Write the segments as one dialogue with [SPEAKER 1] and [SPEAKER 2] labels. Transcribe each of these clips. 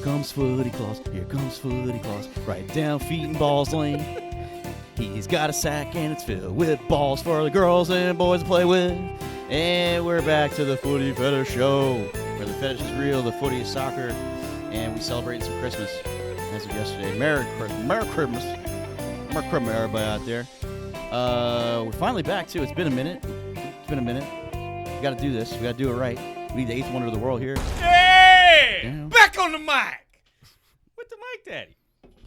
[SPEAKER 1] comes Footy Clause. Here comes Footy Clause. Right down feet and balls lane. He's got a sack and it's filled with balls for the girls and boys to play with. And we're back to the Footy Fetish Show, where the fetish is real, the footy is soccer, and we celebrating some Christmas as of yesterday. Merry Christmas. Merry Christmas, everybody out there. We're finally back, too. It's been a minute. We got to do this. We got to do it right. We need the eighth wonder of the world here.
[SPEAKER 2] Hey!
[SPEAKER 1] Damn.
[SPEAKER 2] Back on the mic! With the Mike Daddy.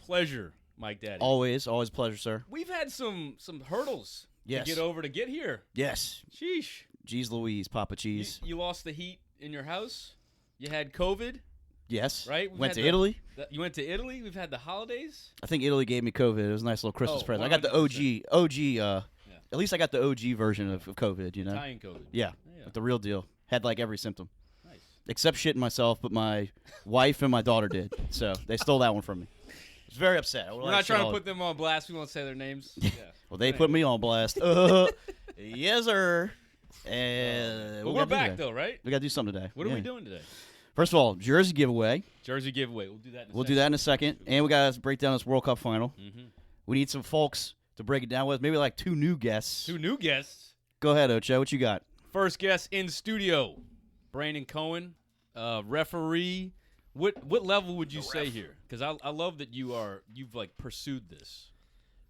[SPEAKER 2] Pleasure, Mike Daddy.
[SPEAKER 1] Always a pleasure, sir.
[SPEAKER 2] We've had some hurdles
[SPEAKER 1] Yes.
[SPEAKER 2] to get here.
[SPEAKER 1] Yes.
[SPEAKER 2] Sheesh.
[SPEAKER 1] Jeez Louise, Papa Cheese.
[SPEAKER 2] You lost the heat in your house. You had COVID,
[SPEAKER 1] Yes.
[SPEAKER 2] right?
[SPEAKER 1] Went to Italy.
[SPEAKER 2] You went to Italy. We've had the holidays.
[SPEAKER 1] I think Italy gave me COVID. It was a nice little Christmas present. I got the
[SPEAKER 2] 100%.
[SPEAKER 1] OG, at least I got the OG version of COVID, you know?
[SPEAKER 2] Italian COVID.
[SPEAKER 1] Yeah, the real deal. Had like every symptom.
[SPEAKER 2] Nice.
[SPEAKER 1] Except shitting myself, but my wife and my daughter did. So they stole that one from me. I was very upset.
[SPEAKER 2] We're not trying to put them on blast. We won't say their names. Yeah.
[SPEAKER 1] Well, they put me on blast. Yes, sir. And
[SPEAKER 2] But we're back, though, right?
[SPEAKER 1] We got to do something today.
[SPEAKER 2] What are we doing today?
[SPEAKER 1] First of all, jersey giveaway.
[SPEAKER 2] Jersey giveaway. We'll do that in a second.
[SPEAKER 1] We'll do that in a second. And we got to break down this World Cup final.
[SPEAKER 2] Mm-hmm.
[SPEAKER 1] We need some folks to break it down with. Maybe like two new guests.
[SPEAKER 2] Two new guests.
[SPEAKER 1] Go ahead, Ocho. What you got?
[SPEAKER 2] First guest in studio, Brandon Cohen, referee. What level would you say here? Because I love that you've like pursued this.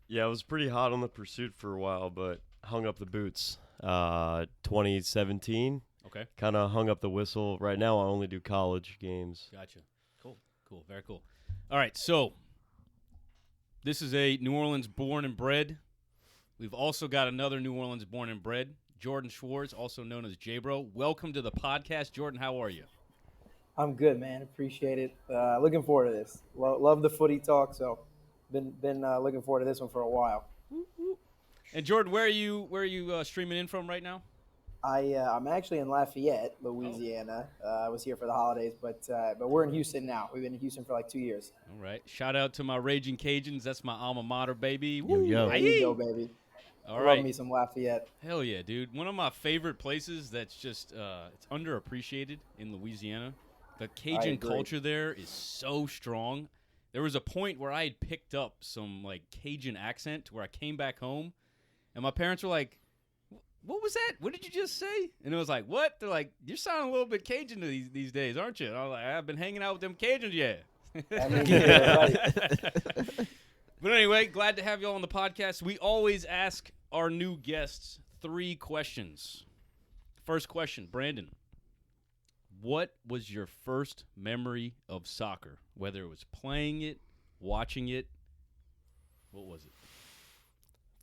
[SPEAKER 3] Yeah, I was pretty hot on the pursuit for a while, but hung up the boots. 2017.
[SPEAKER 2] Okay.
[SPEAKER 3] Kind of hung up the whistle. Right now, I only do college games.
[SPEAKER 2] Gotcha. Cool. Very cool. All right, so this is a New Orleans born and bred. We've also got another New Orleans born and bred, Jordan Schwartz, also known as J-Bro. Welcome to the podcast. Jordan, how are you?
[SPEAKER 4] I'm good, man. Appreciate it. Looking forward to this. Love the footy talk, so been looking forward to this one for a while.
[SPEAKER 2] And Jordan, where are you streaming in from right now?
[SPEAKER 4] I'm actually in Lafayette, Louisiana. I was here for the holidays, but we're in Houston now. We've been in Houston for like 2 years.
[SPEAKER 2] All right. Shout out to my Raging Cajuns. That's my alma mater, baby.
[SPEAKER 1] Yo.
[SPEAKER 4] There you go, baby.
[SPEAKER 2] All right.
[SPEAKER 4] Love me some Lafayette.
[SPEAKER 2] Hell yeah, dude. One of my favorite places that's just it's underappreciated in Louisiana. The Cajun culture there is so strong. There was a point where I had picked up some like Cajun accent where I came back home and my parents were like, "What was that? What did you just say?" And it was like, "What?" They're like, "You're sounding a little bit Cajun these days, aren't you?" And I was like, "I've been hanging out with them Cajuns, yeah."
[SPEAKER 4] I mean, yeah, right.
[SPEAKER 2] But anyway, glad to have you all on the podcast. We always ask our new guests 3 questions. First question, Brandon. What was your first memory of soccer? Whether it was playing it, watching it, what was it?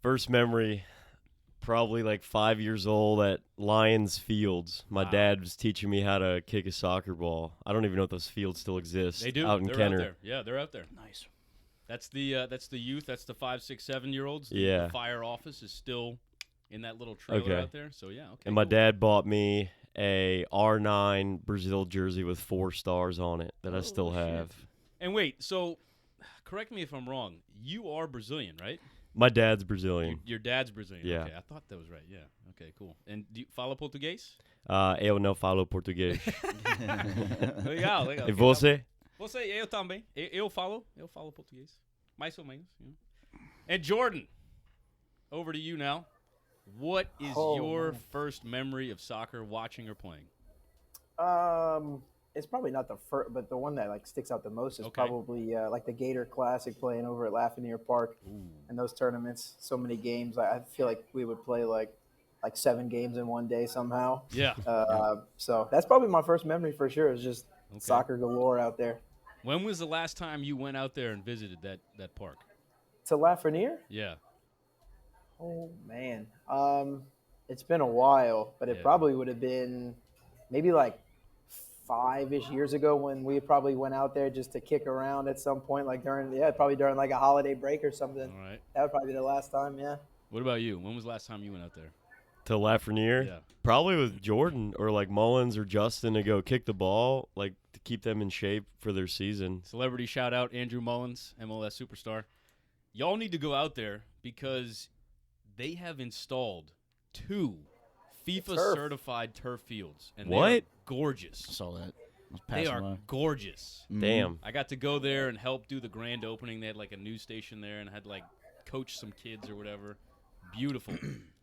[SPEAKER 3] First memory, probably like 5 years old at Lions Fields. My dad was teaching me how to kick a soccer ball. I don't even know if those fields still exist.
[SPEAKER 2] They do.
[SPEAKER 3] Out in
[SPEAKER 2] They're
[SPEAKER 3] Kenner.
[SPEAKER 2] out there. Yeah, they're out there.
[SPEAKER 1] Nice.
[SPEAKER 2] That's the youth. That's the 5, 6, 7-year-olds.
[SPEAKER 3] Yeah.
[SPEAKER 2] The fire office is still in that little trailer
[SPEAKER 3] Okay.
[SPEAKER 2] out there. So yeah. Okay.
[SPEAKER 3] And my
[SPEAKER 2] cool.
[SPEAKER 3] dad bought me a R9 Brazil jersey with 4 stars on it that I still
[SPEAKER 2] shit.
[SPEAKER 3] have.
[SPEAKER 2] And wait, so correct me if I'm wrong. You are Brazilian, right?
[SPEAKER 3] My dad's Brazilian.
[SPEAKER 2] Your dad's Brazilian.
[SPEAKER 3] Yeah.
[SPEAKER 2] Okay, I thought that was right. Yeah. Okay, cool. And do you follow Português?
[SPEAKER 3] Eu não falo português.
[SPEAKER 2] Legal, legal.
[SPEAKER 3] E você?
[SPEAKER 2] Você, eu também. Eu falo português. Mais ou menos. You know. And Jordan, over to you now. What is your first memory of soccer, watching or playing?
[SPEAKER 4] It's probably not the first, but the one that like sticks out the most is
[SPEAKER 2] Okay.
[SPEAKER 4] probably like the Gator Classic, playing over at Lafayette Park and those tournaments. So many games. I feel like we would play like 7 games in one day somehow.
[SPEAKER 2] Yeah.
[SPEAKER 4] So that's probably my first memory for sure. Is just soccer galore out there.
[SPEAKER 2] When was the last time you went out there and visited that park?
[SPEAKER 4] To Lafayette?
[SPEAKER 2] Yeah.
[SPEAKER 4] Oh man, it's been a while, but it
[SPEAKER 2] Yeah.
[SPEAKER 4] probably would have been maybe like 5-ish years ago when we probably went out there just to kick around at some point, like probably during like a holiday break or something.
[SPEAKER 2] All right.
[SPEAKER 4] That would probably be the last time, yeah.
[SPEAKER 2] What about you? When was the last time you went out there?
[SPEAKER 3] To Lafreniere?
[SPEAKER 2] Yeah.
[SPEAKER 3] Probably with Jordan or like Mullins or Justin to go kick the ball, like to keep them in shape for their season.
[SPEAKER 2] Celebrity shout out, Andrew Mullins, MLS superstar. Y'all need to go out there because they have installed 2 FIFA certified turf fields. And
[SPEAKER 3] What?
[SPEAKER 2] they are gorgeous.
[SPEAKER 1] Saw that.
[SPEAKER 2] They are gorgeous.
[SPEAKER 3] Damn.
[SPEAKER 2] I got to go there and help do the grand opening. They had like a news station there and had like coach some kids or whatever. Beautiful.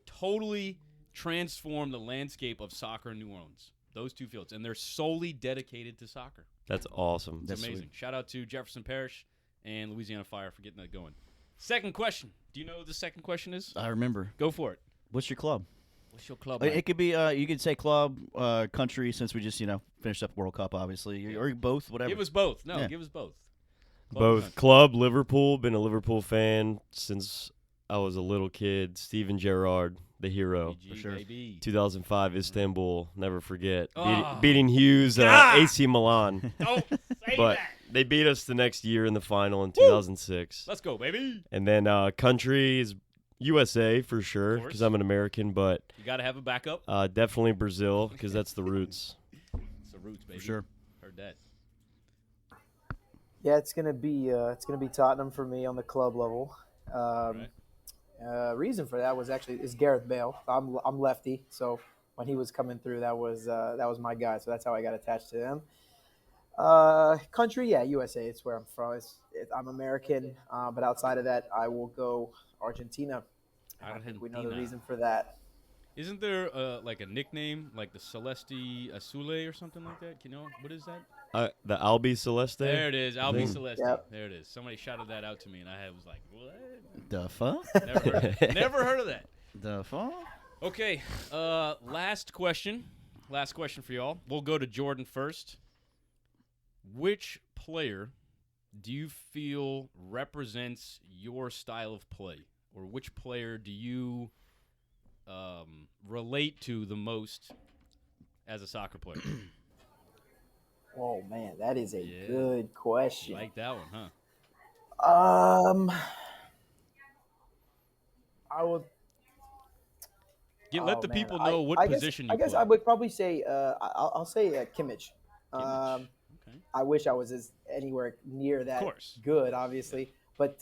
[SPEAKER 2] Totally transformed the landscape of soccer in New Orleans. Those two fields. And they're solely dedicated to soccer.
[SPEAKER 3] That's awesome.
[SPEAKER 2] It's
[SPEAKER 1] That's
[SPEAKER 2] amazing.
[SPEAKER 1] sweet.
[SPEAKER 2] Shout out to Jefferson Parish and Louisiana Fire for getting that going. Second question. Do you know what the second question is?
[SPEAKER 1] I remember.
[SPEAKER 2] Go for it.
[SPEAKER 1] What's your club?
[SPEAKER 2] What's your club?
[SPEAKER 1] It could be. You could say club, country, since we just finished up World Cup, obviously, or both, whatever.
[SPEAKER 2] Give us both. No,
[SPEAKER 1] Yeah.
[SPEAKER 2] give us both.
[SPEAKER 3] Both club, Liverpool. Been a Liverpool fan since I was a little kid. Steven Gerrard, the hero.
[SPEAKER 2] PG,
[SPEAKER 1] For sure.
[SPEAKER 2] baby.
[SPEAKER 3] 2005 Istanbul. Never forget.
[SPEAKER 2] Oh.
[SPEAKER 3] Beating Hughes,
[SPEAKER 2] God.
[SPEAKER 3] AC Milan.
[SPEAKER 2] Don't say
[SPEAKER 3] But
[SPEAKER 2] that.
[SPEAKER 3] they beat us the next year in the final in 2006.
[SPEAKER 2] Let's go, baby.
[SPEAKER 3] And then country is USA for sure
[SPEAKER 2] Of course.
[SPEAKER 3] because I'm an American, but
[SPEAKER 2] You got to have a backup.
[SPEAKER 3] definitely Brazil because that's the roots.
[SPEAKER 2] It's the roots, baby.
[SPEAKER 1] For sure.
[SPEAKER 2] Heard that.
[SPEAKER 4] Yeah, it's gonna be Tottenham for me on the club level.
[SPEAKER 2] Right.
[SPEAKER 4] Reason for that is Gareth Bale. I'm lefty, so when he was coming through, that was my guy. So that's how I got attached to him. Country, yeah, USA. It's where I'm from. I'm American, but outside of that, I will go Argentina. I think we know the
[SPEAKER 2] Argentina.
[SPEAKER 4] reason for that.
[SPEAKER 2] Isn't there like a nickname, like the Celeste Azule or something like that? You know, what is that?
[SPEAKER 3] The Albi Celeste.
[SPEAKER 2] There it is, Albi
[SPEAKER 3] think.
[SPEAKER 2] Celeste.
[SPEAKER 4] Yep.
[SPEAKER 2] There it is. Somebody shouted that out to me, and I was like, what?
[SPEAKER 1] The fuck?
[SPEAKER 2] Never heard of that.
[SPEAKER 1] The fuck?
[SPEAKER 2] Okay, last question. Last question for y'all. We'll go to Jordan first. Which player do you feel represents your style of play? Or which player do you relate to the most as a soccer player?
[SPEAKER 4] Oh man, that is a
[SPEAKER 2] Yeah.
[SPEAKER 4] good
[SPEAKER 2] You
[SPEAKER 4] question.
[SPEAKER 2] like that one, huh?
[SPEAKER 4] I would.
[SPEAKER 2] Let
[SPEAKER 4] Oh,
[SPEAKER 2] the
[SPEAKER 4] man.
[SPEAKER 2] people know what
[SPEAKER 4] I
[SPEAKER 2] position
[SPEAKER 4] guess,
[SPEAKER 2] you play.
[SPEAKER 4] I guess I would probably say I'll say Kimmich.
[SPEAKER 2] Kimmich. Okay.
[SPEAKER 4] I wish I was anywhere near that
[SPEAKER 2] course.
[SPEAKER 4] good, obviously, but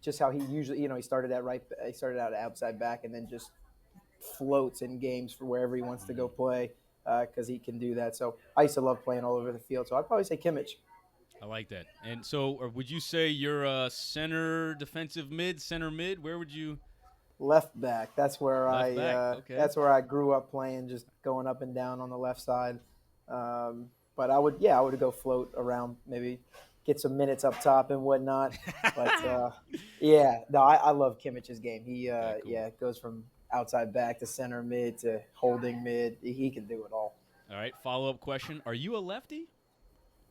[SPEAKER 4] just how he usually, he started out outside back and then just floats in games for wherever he wants to go play because he can do that. So I used to love playing all over the field. So I'd probably say Kimmich.
[SPEAKER 2] I like that. And so, would you say you're a center defensive mid, center mid? Where would you?
[SPEAKER 4] Left back. That's where
[SPEAKER 2] Left back, okay.
[SPEAKER 4] That's where I grew up playing, just going up and down on the left side. But I would go float around, maybe get some minutes up top and whatnot. But I love Kimmich's game. He
[SPEAKER 2] Okay, cool.
[SPEAKER 4] goes from outside back to center mid to holding mid. He can do it all.
[SPEAKER 2] All right. Follow-up question: are you a lefty?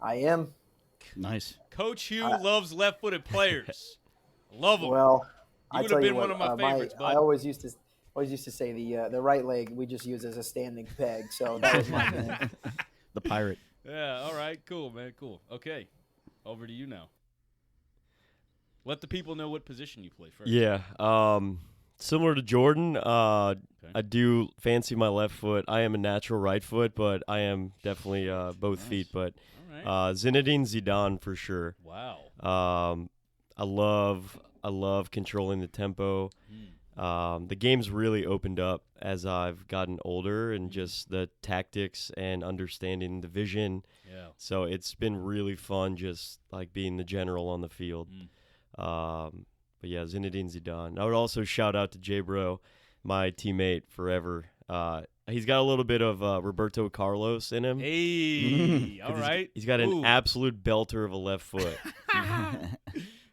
[SPEAKER 4] I am.
[SPEAKER 1] Nice.
[SPEAKER 2] Coach Hugh loves left-footed players. Love them.
[SPEAKER 4] Well,
[SPEAKER 2] You
[SPEAKER 4] I
[SPEAKER 2] would
[SPEAKER 4] tell
[SPEAKER 2] have
[SPEAKER 4] you
[SPEAKER 2] been
[SPEAKER 4] what,
[SPEAKER 2] one of my favorites, bud.
[SPEAKER 4] I always used to say the right leg we just use as a standing peg. So that was my thing.
[SPEAKER 1] The pirate.
[SPEAKER 2] Yeah. All right. Cool, man. Cool. Okay. Over to you now. Let the people know what position you play first.
[SPEAKER 3] Yeah. Similar to Jordan, I do fancy my left foot. I am a natural right foot, but I am definitely both
[SPEAKER 2] Nice.
[SPEAKER 3] feet. But
[SPEAKER 2] All right.
[SPEAKER 3] Zinedine Zidane for sure.
[SPEAKER 2] Wow.
[SPEAKER 3] I love controlling the tempo. The game's really opened up as I've gotten older and just the tactics and understanding the vision.
[SPEAKER 2] Yeah.
[SPEAKER 3] So it's been really fun just like being the general on the field. But yeah, Zinedine Zidane. I would also shout out to Jay Bro, my teammate forever. He's got a little bit of Roberto Carlos in him.
[SPEAKER 2] Hey. All right.
[SPEAKER 3] He's got an
[SPEAKER 2] Ooh.
[SPEAKER 3] absolute belter of a left foot.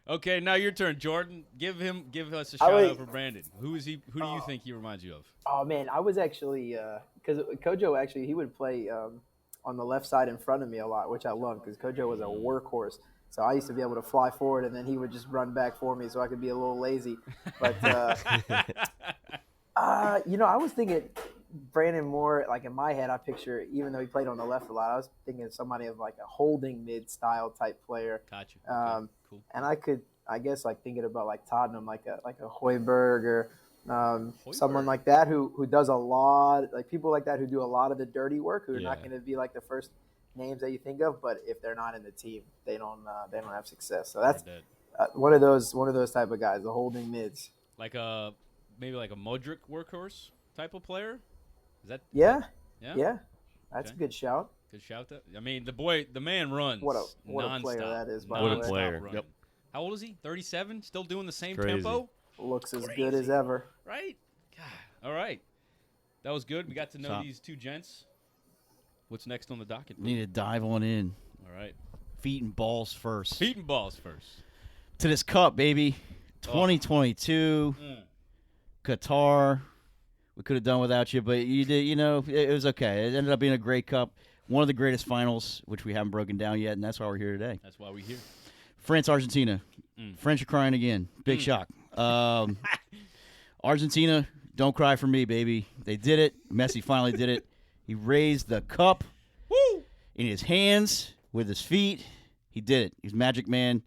[SPEAKER 2] Okay, now your turn, Jordan. Give us a shout out for Brandon. Who is he? Who do you think he reminds you of?
[SPEAKER 4] Oh man, I was actually because Kojo actually he would play on the left side in front of me a lot, which I loved because Kojo was a workhorse. So I used to be able to fly forward and then he would just run back for me, so I could be a little lazy. But I was thinking Brandon Moore. Like in my head, I picture even though he played on the left a lot, I was thinking of somebody of like a holding mid style type player.
[SPEAKER 2] Got you. Okay, cool.
[SPEAKER 4] And I guess like thinking about like Tottenham, like a Højbjerg or someone like that who does a lot, like people like that who do a lot of the dirty work, who are not going to be like the first names that you think of, but if they're not in the team, they don't have success. So that's one of those type of guys, the holding mids.
[SPEAKER 2] Like maybe like a Modric workhorse type of player. Is that?
[SPEAKER 4] Yeah.
[SPEAKER 2] Yeah.
[SPEAKER 4] That's a good shout.
[SPEAKER 2] Good shout that. I mean, the man runs.
[SPEAKER 4] What a
[SPEAKER 2] nonstop,
[SPEAKER 4] player that is, by
[SPEAKER 3] the way.
[SPEAKER 2] nonstop
[SPEAKER 3] Player.
[SPEAKER 2] running.
[SPEAKER 1] Yep.
[SPEAKER 2] How old is he? 37? Still doing the same
[SPEAKER 3] Crazy.
[SPEAKER 2] tempo?
[SPEAKER 4] Looks as
[SPEAKER 2] Crazy.
[SPEAKER 4] good as ever.
[SPEAKER 2] Right? God. All right. That was good. We got to know
[SPEAKER 1] Top.
[SPEAKER 2] these two gents. What's next on the docket?
[SPEAKER 1] Need to dive on in.
[SPEAKER 2] All right.
[SPEAKER 1] Feet and balls first.
[SPEAKER 2] Feet and balls first.
[SPEAKER 1] To this cup, baby. 2022. Qatar. We could have done without you, but you did. You know, it was okay. It ended up being a great cup. One of the greatest finals, which we haven't broken down yet, and that's why we're here today.
[SPEAKER 2] That's why we're here.
[SPEAKER 1] France, Argentina.
[SPEAKER 2] Mm.
[SPEAKER 1] French are crying again. Big shock. Argentina, don't cry for me, baby. They did it. Messi finally did it. He raised the cup in his hands with his feet. He did it. He's Magic Man.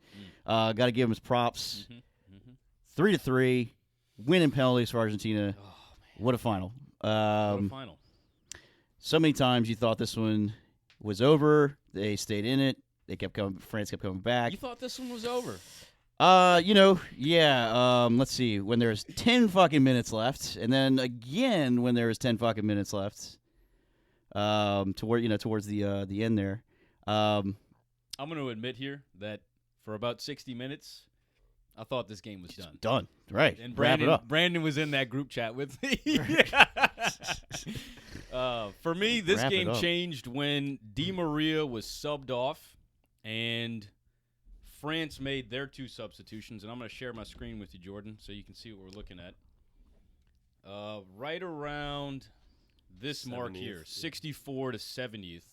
[SPEAKER 1] Got to give him his props. 3-3, winning penalties for Argentina.
[SPEAKER 2] Oh, man.
[SPEAKER 1] What a final.
[SPEAKER 2] What a final.
[SPEAKER 1] So many times you thought this one was over. They stayed in it. They kept coming. France kept coming back.
[SPEAKER 2] You thought this one was over?
[SPEAKER 1] Let's see. When there's 10 fucking minutes left, and then again when there was 10 fucking minutes left, towards the end there.
[SPEAKER 2] I'm going to admit here that for about 60 minutes, I thought this game was done.
[SPEAKER 1] Done. Right.
[SPEAKER 2] And
[SPEAKER 1] Wrap it up.
[SPEAKER 2] Brandon was in that group chat with me. For me, this
[SPEAKER 1] Wrap it
[SPEAKER 2] game
[SPEAKER 1] up.
[SPEAKER 2] changed when Di Maria was subbed off and France made their 2 substitutions. And I'm going to share my screen with you, Jordan, so you can see what we're looking at. Right around this mark
[SPEAKER 3] 70th,
[SPEAKER 2] here,
[SPEAKER 3] yeah.
[SPEAKER 2] 64 to 70th,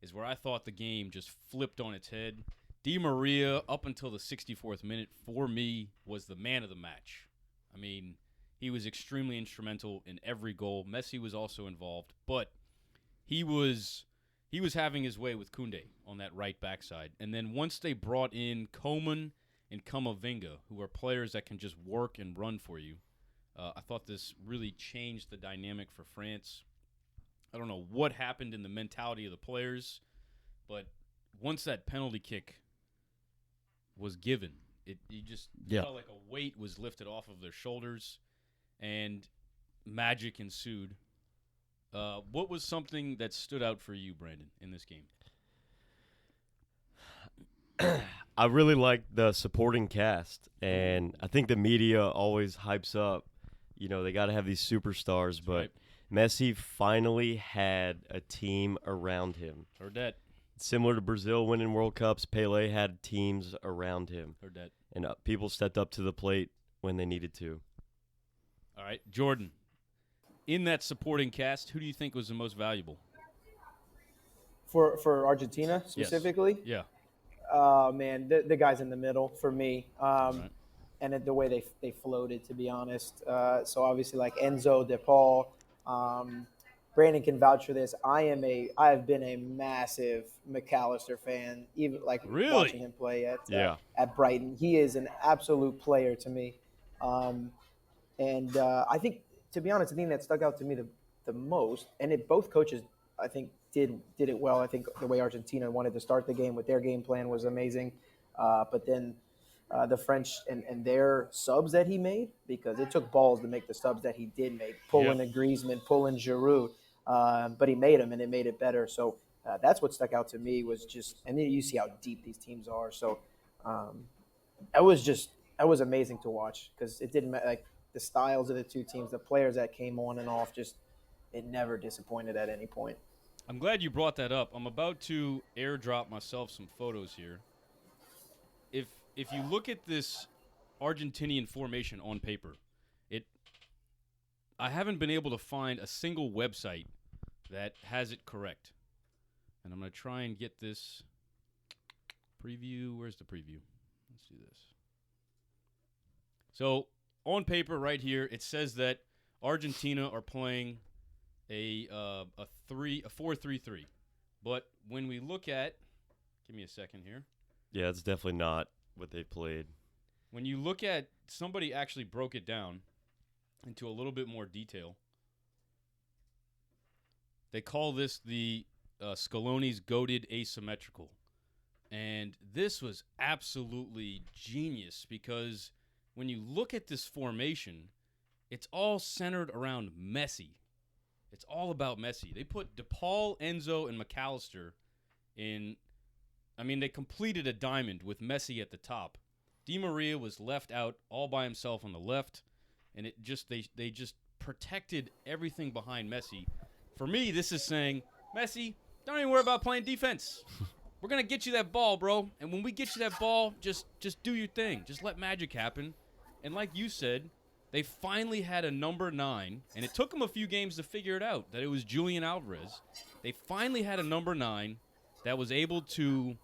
[SPEAKER 2] is where I thought the game just flipped on its head. Di Maria, up until the 64th minute, for me, was the man of the match. I mean, he was extremely instrumental in every goal. Messi was also involved, but he was having his way with Koundé on that right backside. And then once they brought in Coman and Camavinga, who are players that can just work and run for you, I thought this really changed the dynamic for France. I don't know what happened in the mentality of the players, but once that penalty kick was given, you just felt like a weight was lifted off of their shoulders, and magic ensued. What was something that stood out for you, Brandon, in this game?
[SPEAKER 3] I really like the supporting cast, and I think the media always hypes up. You know, they got to have these superstars, but
[SPEAKER 2] right.
[SPEAKER 3] Messi finally had a team around him.
[SPEAKER 2] Heard that.
[SPEAKER 3] Similar to Brazil winning World Cups, Pele had teams around him.
[SPEAKER 2] Heard that.
[SPEAKER 3] And people stepped up to the plate when they needed to.
[SPEAKER 2] All right, Jordan, in that supporting cast, who do you think was the most valuable?
[SPEAKER 4] For Argentina specifically?
[SPEAKER 2] Yeah.
[SPEAKER 4] Man, the guys in the middle for me.
[SPEAKER 2] Right.
[SPEAKER 4] And the way they floated, to be honest. So obviously, like Enzo, DePaul, Brandon can vouch for this. I have been a massive McAllister fan, even like watching him play at Brighton. He is an absolute player to me. I think, to be honest, the thing that stuck out to me the most, and both coaches, I think, did it well. I think the way Argentina wanted to start the game with their game plan was amazing. But then the French and their subs that he made, because it took balls to make the subs that he did make, pulling a Griezmann, pulling Giroud, but he made them, and it made it better. So that's what stuck out to me was just, and then you see how deep these teams are. So that was amazing to watch, because it didn't matter, like the styles of the two teams, the players that came on and off, just it never disappointed at any point.
[SPEAKER 2] I'm glad you brought that up. I'm about to airdrop myself some photos here. If you look at this Argentinian formation on paper, I haven't been able to find a single website that has it correct. And I'm going to try and get this preview. Where's the preview? Let's do this. So, on paper right here, it says that Argentina are playing a 4-3-3. But when we look at, give me a second here.
[SPEAKER 3] Yeah, it's definitely not what they played.
[SPEAKER 2] When you look at, somebody actually broke it down into a little bit more detail. They call this the Scaloni's goated asymmetrical. And this was absolutely genius, because when you look at this formation, it's all centered around Messi. It's all about Messi. They put DePaul, Enzo, and McAllister in. I mean, they completed a diamond with Messi at the top. Di Maria was left out all by himself on the left, and it just they just protected everything behind Messi. For me, this is saying, Messi, don't even worry about playing defense. We're gonna get you that ball, bro. And when we get you that ball, just do your thing. Just let magic happen. And like you said, they finally had a number 9, and it took them a few games to figure it out that it was Julian Alvarez. They finally had a number 9 that was able to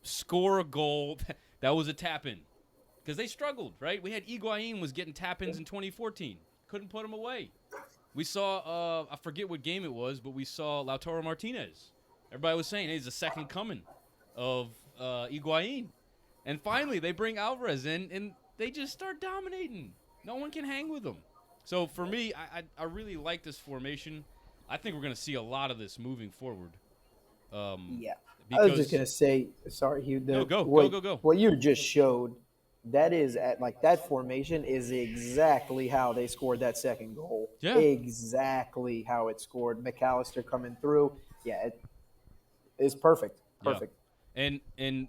[SPEAKER 2] score a goal that was a tap-in. Because they struggled, right? We had Higuain was getting tap-ins in 2014. Couldn't put him away. We saw, I forget what game it was, but we saw Lautaro Martinez. Everybody was saying, hey, he's the second coming of Higuain. And finally, they bring Alvarez in, and they just start dominating. No one can hang with them. So for me, I really like this formation. I think we're going to see a lot of this moving forward.
[SPEAKER 4] Yeah. I was just going to say, sorry, Hugh.
[SPEAKER 2] Go.
[SPEAKER 4] What you just showed, that is that formation is exactly how they scored that second goal.
[SPEAKER 2] Yeah.
[SPEAKER 4] Exactly how it scored. McAllister coming through. Yeah, it's perfect. Perfect.
[SPEAKER 2] Yeah. And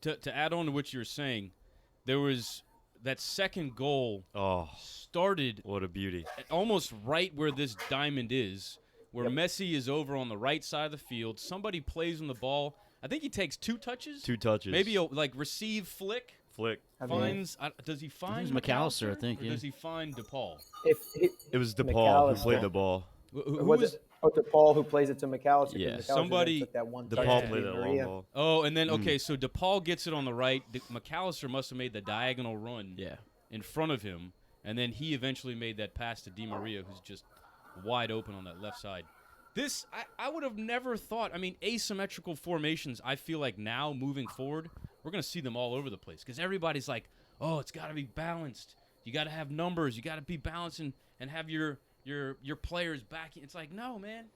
[SPEAKER 2] to add on to what you're saying, there was that second goal started.
[SPEAKER 3] What a beauty.
[SPEAKER 2] Almost right where this diamond is, where Messi is over on the right side of the field. Somebody plays him the ball. I think he takes 2 touches.
[SPEAKER 3] 2 touches.
[SPEAKER 2] Maybe a receive flick. Finds. Does he find
[SPEAKER 1] McAllister? I think.
[SPEAKER 2] Or does he find DePaul?
[SPEAKER 3] It was DePaul who played the ball.
[SPEAKER 2] Who was
[SPEAKER 4] DePaul who plays it to McAllister?
[SPEAKER 3] Yeah.
[SPEAKER 4] McAllister
[SPEAKER 2] Somebody.
[SPEAKER 4] took that one
[SPEAKER 3] DePaul played that long ball.
[SPEAKER 2] Oh, and then so DePaul gets it on the right. McAllister must have made the diagonal run.
[SPEAKER 1] Yeah.
[SPEAKER 2] In front of him, and then he eventually made that pass to Di Maria, who's just wide open on that left side. This, I would have never thought. I mean, asymmetrical formations, I feel like now, moving forward, we're going to see them all over the place. Because everybody's like, oh, it's got to be balanced. You got to have numbers. You got to be balanced and have your players backing. It's like, no, man.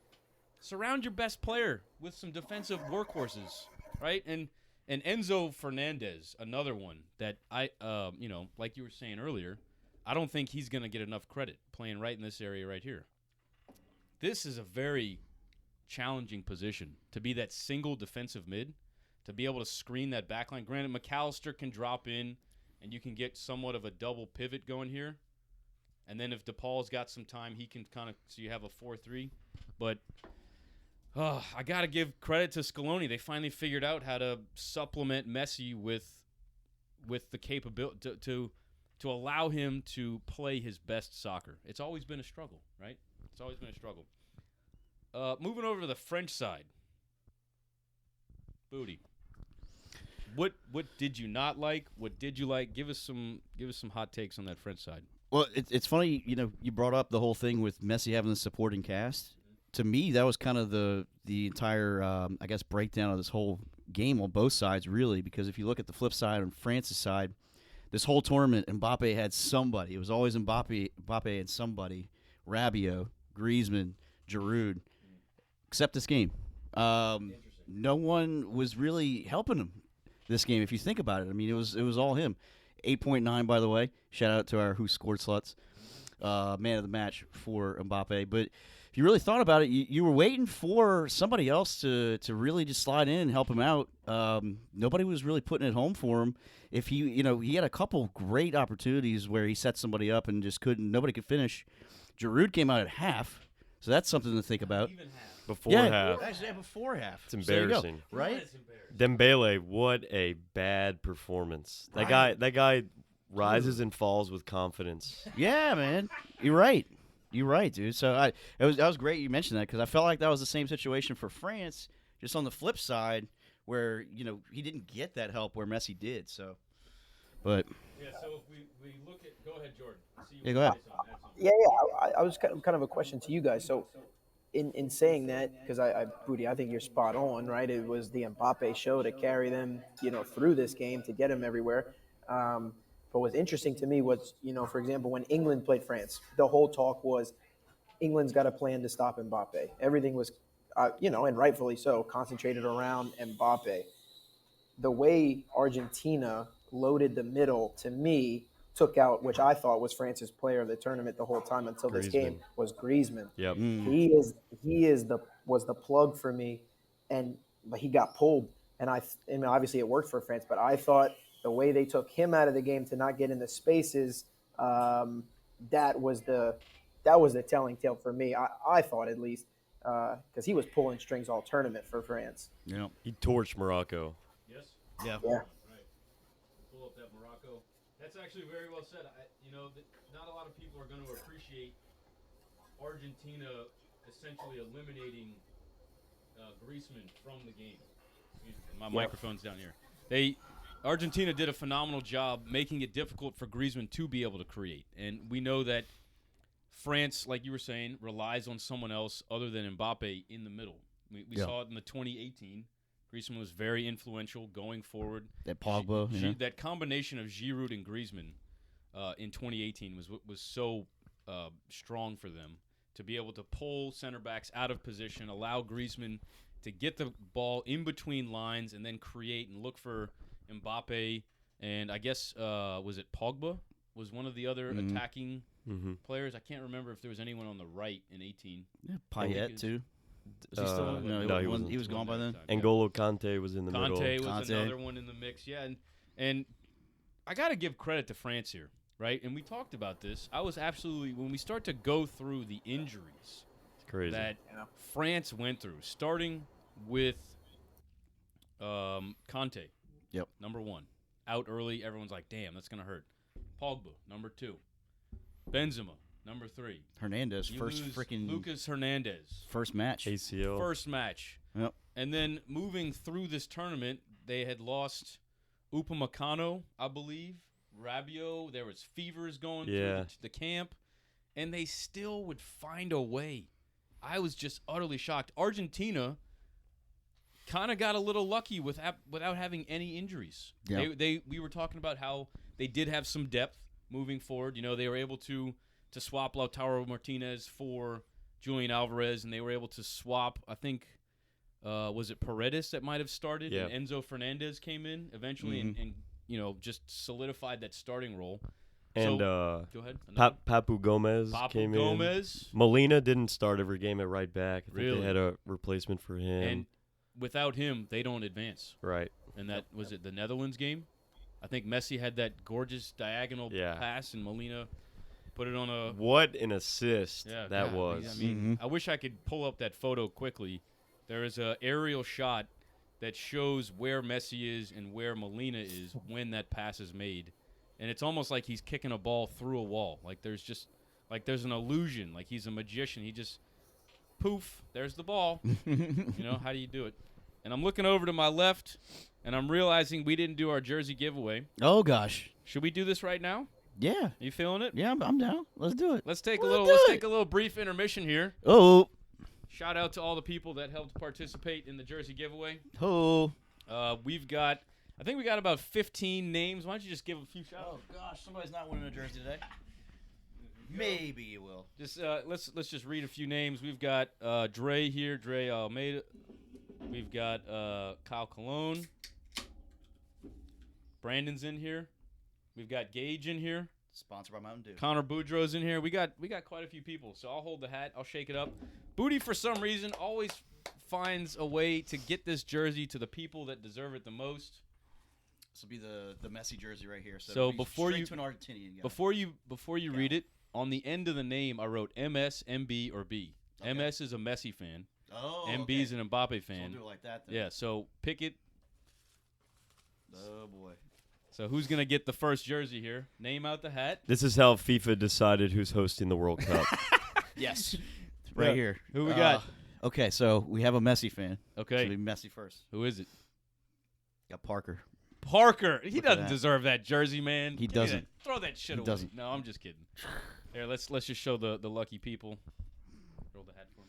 [SPEAKER 2] Surround your best player with some defensive workhorses, right? And Enzo Fernandez, another one that like you were saying earlier, I don't think he's going to get enough credit playing right in this area right here. This is a very challenging position to be that single defensive mid, to be able to screen that back line. Granted, McAllister can drop in, and you can get somewhat of a double pivot going here. And then if DePaul's got some time, he can kind of – so you have a 4-3. But I got to give credit to Scaloni. They finally figured out how to supplement Messi with the capability to allow him to play his best soccer. It's always been a struggle, right? It's always been a struggle. Moving over to the French side. Booty. What did you not like? What did you like? Give us some hot takes on that French side.
[SPEAKER 1] Well, it's funny, you brought up the whole thing with Messi having the supporting cast. To me, that was kind of the entire, breakdown of this whole game on both sides, really, because if you look at the flip side on France's side, this whole tournament, Mbappe had somebody. It was always Mbappe and somebody. Rabiot, Griezmann, Giroud, except this game. No one was really helping him this game, if you think about it. I mean, it was all him. 8.9, by the way. Shout out to our Who Scored Sluts. Man of the match for Mbappe. But if you really thought about it, you were waiting for somebody else to really just slide in and help him out. Nobody was really putting it home for him. If he had a couple great opportunities where he set somebody up and just nobody could finish. Giroud came out at half, so that's something to think about.
[SPEAKER 2] Even half.
[SPEAKER 3] Before half.
[SPEAKER 1] Actually, before half.
[SPEAKER 3] It's embarrassing.
[SPEAKER 1] So right?
[SPEAKER 2] It's embarrassing.
[SPEAKER 3] Dembele, what a bad performance. That guy rises and falls with confidence.
[SPEAKER 1] Yeah, man. You're right, dude. So that was great you mentioned that, because I felt like that was the same situation for France, just on the flip side, where he didn't get that help where Messi did. So, but
[SPEAKER 2] yeah. So if we look at, go ahead, Jordan.
[SPEAKER 1] Yeah, go ahead.
[SPEAKER 4] Yeah. I was kind of a question to you guys. So, in saying that, because Booty, I think you're spot on, right? It was the Mbappe show to carry them, through this game, to get them everywhere. But what's interesting to me was, for example, when England played France, the whole talk was England's got a plan to stop Mbappe. Everything was, and rightfully so, concentrated around Mbappe. The way Argentina loaded the middle, to me, took out, which I thought was France's player of the tournament the whole time until this game, was Griezmann.
[SPEAKER 3] Yep.
[SPEAKER 4] Was the plug for me, but he got pulled, and obviously it worked for France, but I thought the way they took him out of the game to not get in the spaces, that was the telling tale for me. I thought, at least, because he was pulling strings all tournament for France.
[SPEAKER 1] Yeah.
[SPEAKER 3] He torched Morocco.
[SPEAKER 2] Yes.
[SPEAKER 1] Yeah.
[SPEAKER 4] Yeah.
[SPEAKER 2] Right. Pull up that Morocco. That's actually very well said. Not a lot of people are going to appreciate Argentina essentially eliminating Griezmann from the game. Excuse me, my microphone's down here. Argentina did a phenomenal job making it difficult for Griezmann to be able to create. And we know that France, like you were saying, relies on someone else other than Mbappe in the middle. We saw it in the 2018. Griezmann was very influential going forward.
[SPEAKER 1] That Pogba.
[SPEAKER 2] That combination of Giroud and Griezmann in 2018 was so strong for them to be able to pull center backs out of position, allow Griezmann to get the ball in between lines and then create and look for Mbappe. And I guess, was it Pogba was one of the other attacking players? I can't remember if there was anyone on the right in 18.
[SPEAKER 1] Yeah, Payet, too. Is he still on?
[SPEAKER 3] No, he wasn't.
[SPEAKER 1] He was gone by then.
[SPEAKER 3] N'Golo Kante was in the middle.
[SPEAKER 2] Kante was another one in the mix. Yeah, and I got to give credit to France here, right? And we talked about this. I was absolutely, when we start to go through the injuries
[SPEAKER 3] It's crazy.
[SPEAKER 2] that France went through, starting with Kante.
[SPEAKER 1] Yep.
[SPEAKER 2] Number 1. Out early. Everyone's like, damn, that's going to hurt. Pogba, number 2. Benzema, number 3.
[SPEAKER 1] Hernandez,
[SPEAKER 2] You
[SPEAKER 1] first
[SPEAKER 2] lose
[SPEAKER 1] freaking
[SPEAKER 2] Lucas Hernandez.
[SPEAKER 1] first match.
[SPEAKER 3] ACL.
[SPEAKER 2] First match.
[SPEAKER 1] Yep.
[SPEAKER 2] And then moving through this tournament, they had lost Upamecano, I believe, Rabiot. There was fevers going through the camp, and they still would find a way. I was just utterly shocked. Argentina kind of got a little lucky without having any injuries.
[SPEAKER 1] Yeah.
[SPEAKER 2] We were talking about how they did have some depth moving forward. They were able to swap Lautaro Martinez for Julian Alvarez, and they were able to swap, I think, was it Paredes that might have started?
[SPEAKER 3] Yeah.
[SPEAKER 2] And Enzo Fernandez came in eventually and just solidified that starting role.
[SPEAKER 3] And
[SPEAKER 2] go ahead.
[SPEAKER 3] Papu Gomez came
[SPEAKER 2] Gomez.
[SPEAKER 3] in. Molina didn't start every game at right back. I think
[SPEAKER 2] Really?
[SPEAKER 3] they had a replacement for him.
[SPEAKER 2] And without him, they don't advance.
[SPEAKER 3] Right.
[SPEAKER 2] And that was it the Netherlands game? I think Messi had that gorgeous diagonal pass, and Molina put it on a...
[SPEAKER 3] What an assist
[SPEAKER 2] Yeah,
[SPEAKER 3] that
[SPEAKER 2] God,
[SPEAKER 3] was.
[SPEAKER 2] I mean, I wish I could pull up that photo quickly. There is an aerial shot that shows where Messi is and where Molina is when that pass is made. And it's almost like he's kicking a ball through a wall. There's an illusion. Like he's a magician. He just, poof, there's the ball. How do you do it? And I'm looking over to my left, and I'm realizing we didn't do our jersey giveaway.
[SPEAKER 1] Oh, gosh.
[SPEAKER 2] Should we do this right now?
[SPEAKER 1] Yeah.
[SPEAKER 2] You feeling it?
[SPEAKER 1] Yeah, I'm down. Let's do it.
[SPEAKER 2] Let's take a little brief intermission here.
[SPEAKER 1] Oh.
[SPEAKER 2] Shout out to all the people that helped participate in the jersey giveaway.
[SPEAKER 1] Oh.
[SPEAKER 2] I think we got about 15 names. Why don't you just give a few shout outs?
[SPEAKER 1] Oh, gosh. Somebody's not winning a jersey today. Maybe you will.
[SPEAKER 2] Just let's just read a few names. We've got Dre here, Dre Almeida. We've got Kyle Cologne. Brandon's in here. We've got Gage in here.
[SPEAKER 1] Sponsored by Mountain Dew.
[SPEAKER 2] Connor Boudreaux's in here. We got quite a few people. So I'll hold the hat. I'll shake it up. Booty, for some reason, always finds a way to get this jersey to the people that deserve it the most.
[SPEAKER 1] This will be the Messi jersey right here.
[SPEAKER 2] So before you
[SPEAKER 1] to an Argentinian guy.
[SPEAKER 2] Before you read it, on the end of the name I wrote MS, MB, or B.
[SPEAKER 1] Okay.
[SPEAKER 2] MS is a Messi fan.
[SPEAKER 1] Oh.
[SPEAKER 2] MB is an Mbappe fan.
[SPEAKER 1] So we'll do it like that then.
[SPEAKER 2] Yeah. So pick it.
[SPEAKER 1] Oh boy.
[SPEAKER 2] So who's gonna get the first jersey here? Name out the hat.
[SPEAKER 3] This is how FIFA decided who's hosting the World Cup.
[SPEAKER 1] Yes. Right here.
[SPEAKER 2] Who we got?
[SPEAKER 1] Okay, so we have a Messi fan.
[SPEAKER 2] Okay.
[SPEAKER 1] Should be Messi first.
[SPEAKER 2] Who is it?
[SPEAKER 1] Got Parker.
[SPEAKER 2] Parker. He
[SPEAKER 1] Look at
[SPEAKER 2] doesn't
[SPEAKER 1] that.
[SPEAKER 2] deserve that jersey, man.
[SPEAKER 1] He
[SPEAKER 2] Give me
[SPEAKER 1] doesn't.
[SPEAKER 2] that. Throw that shit
[SPEAKER 1] He
[SPEAKER 2] away.
[SPEAKER 1] doesn't.
[SPEAKER 2] No, I'm just kidding. Here, let's just show the lucky people. Roll the hat for me.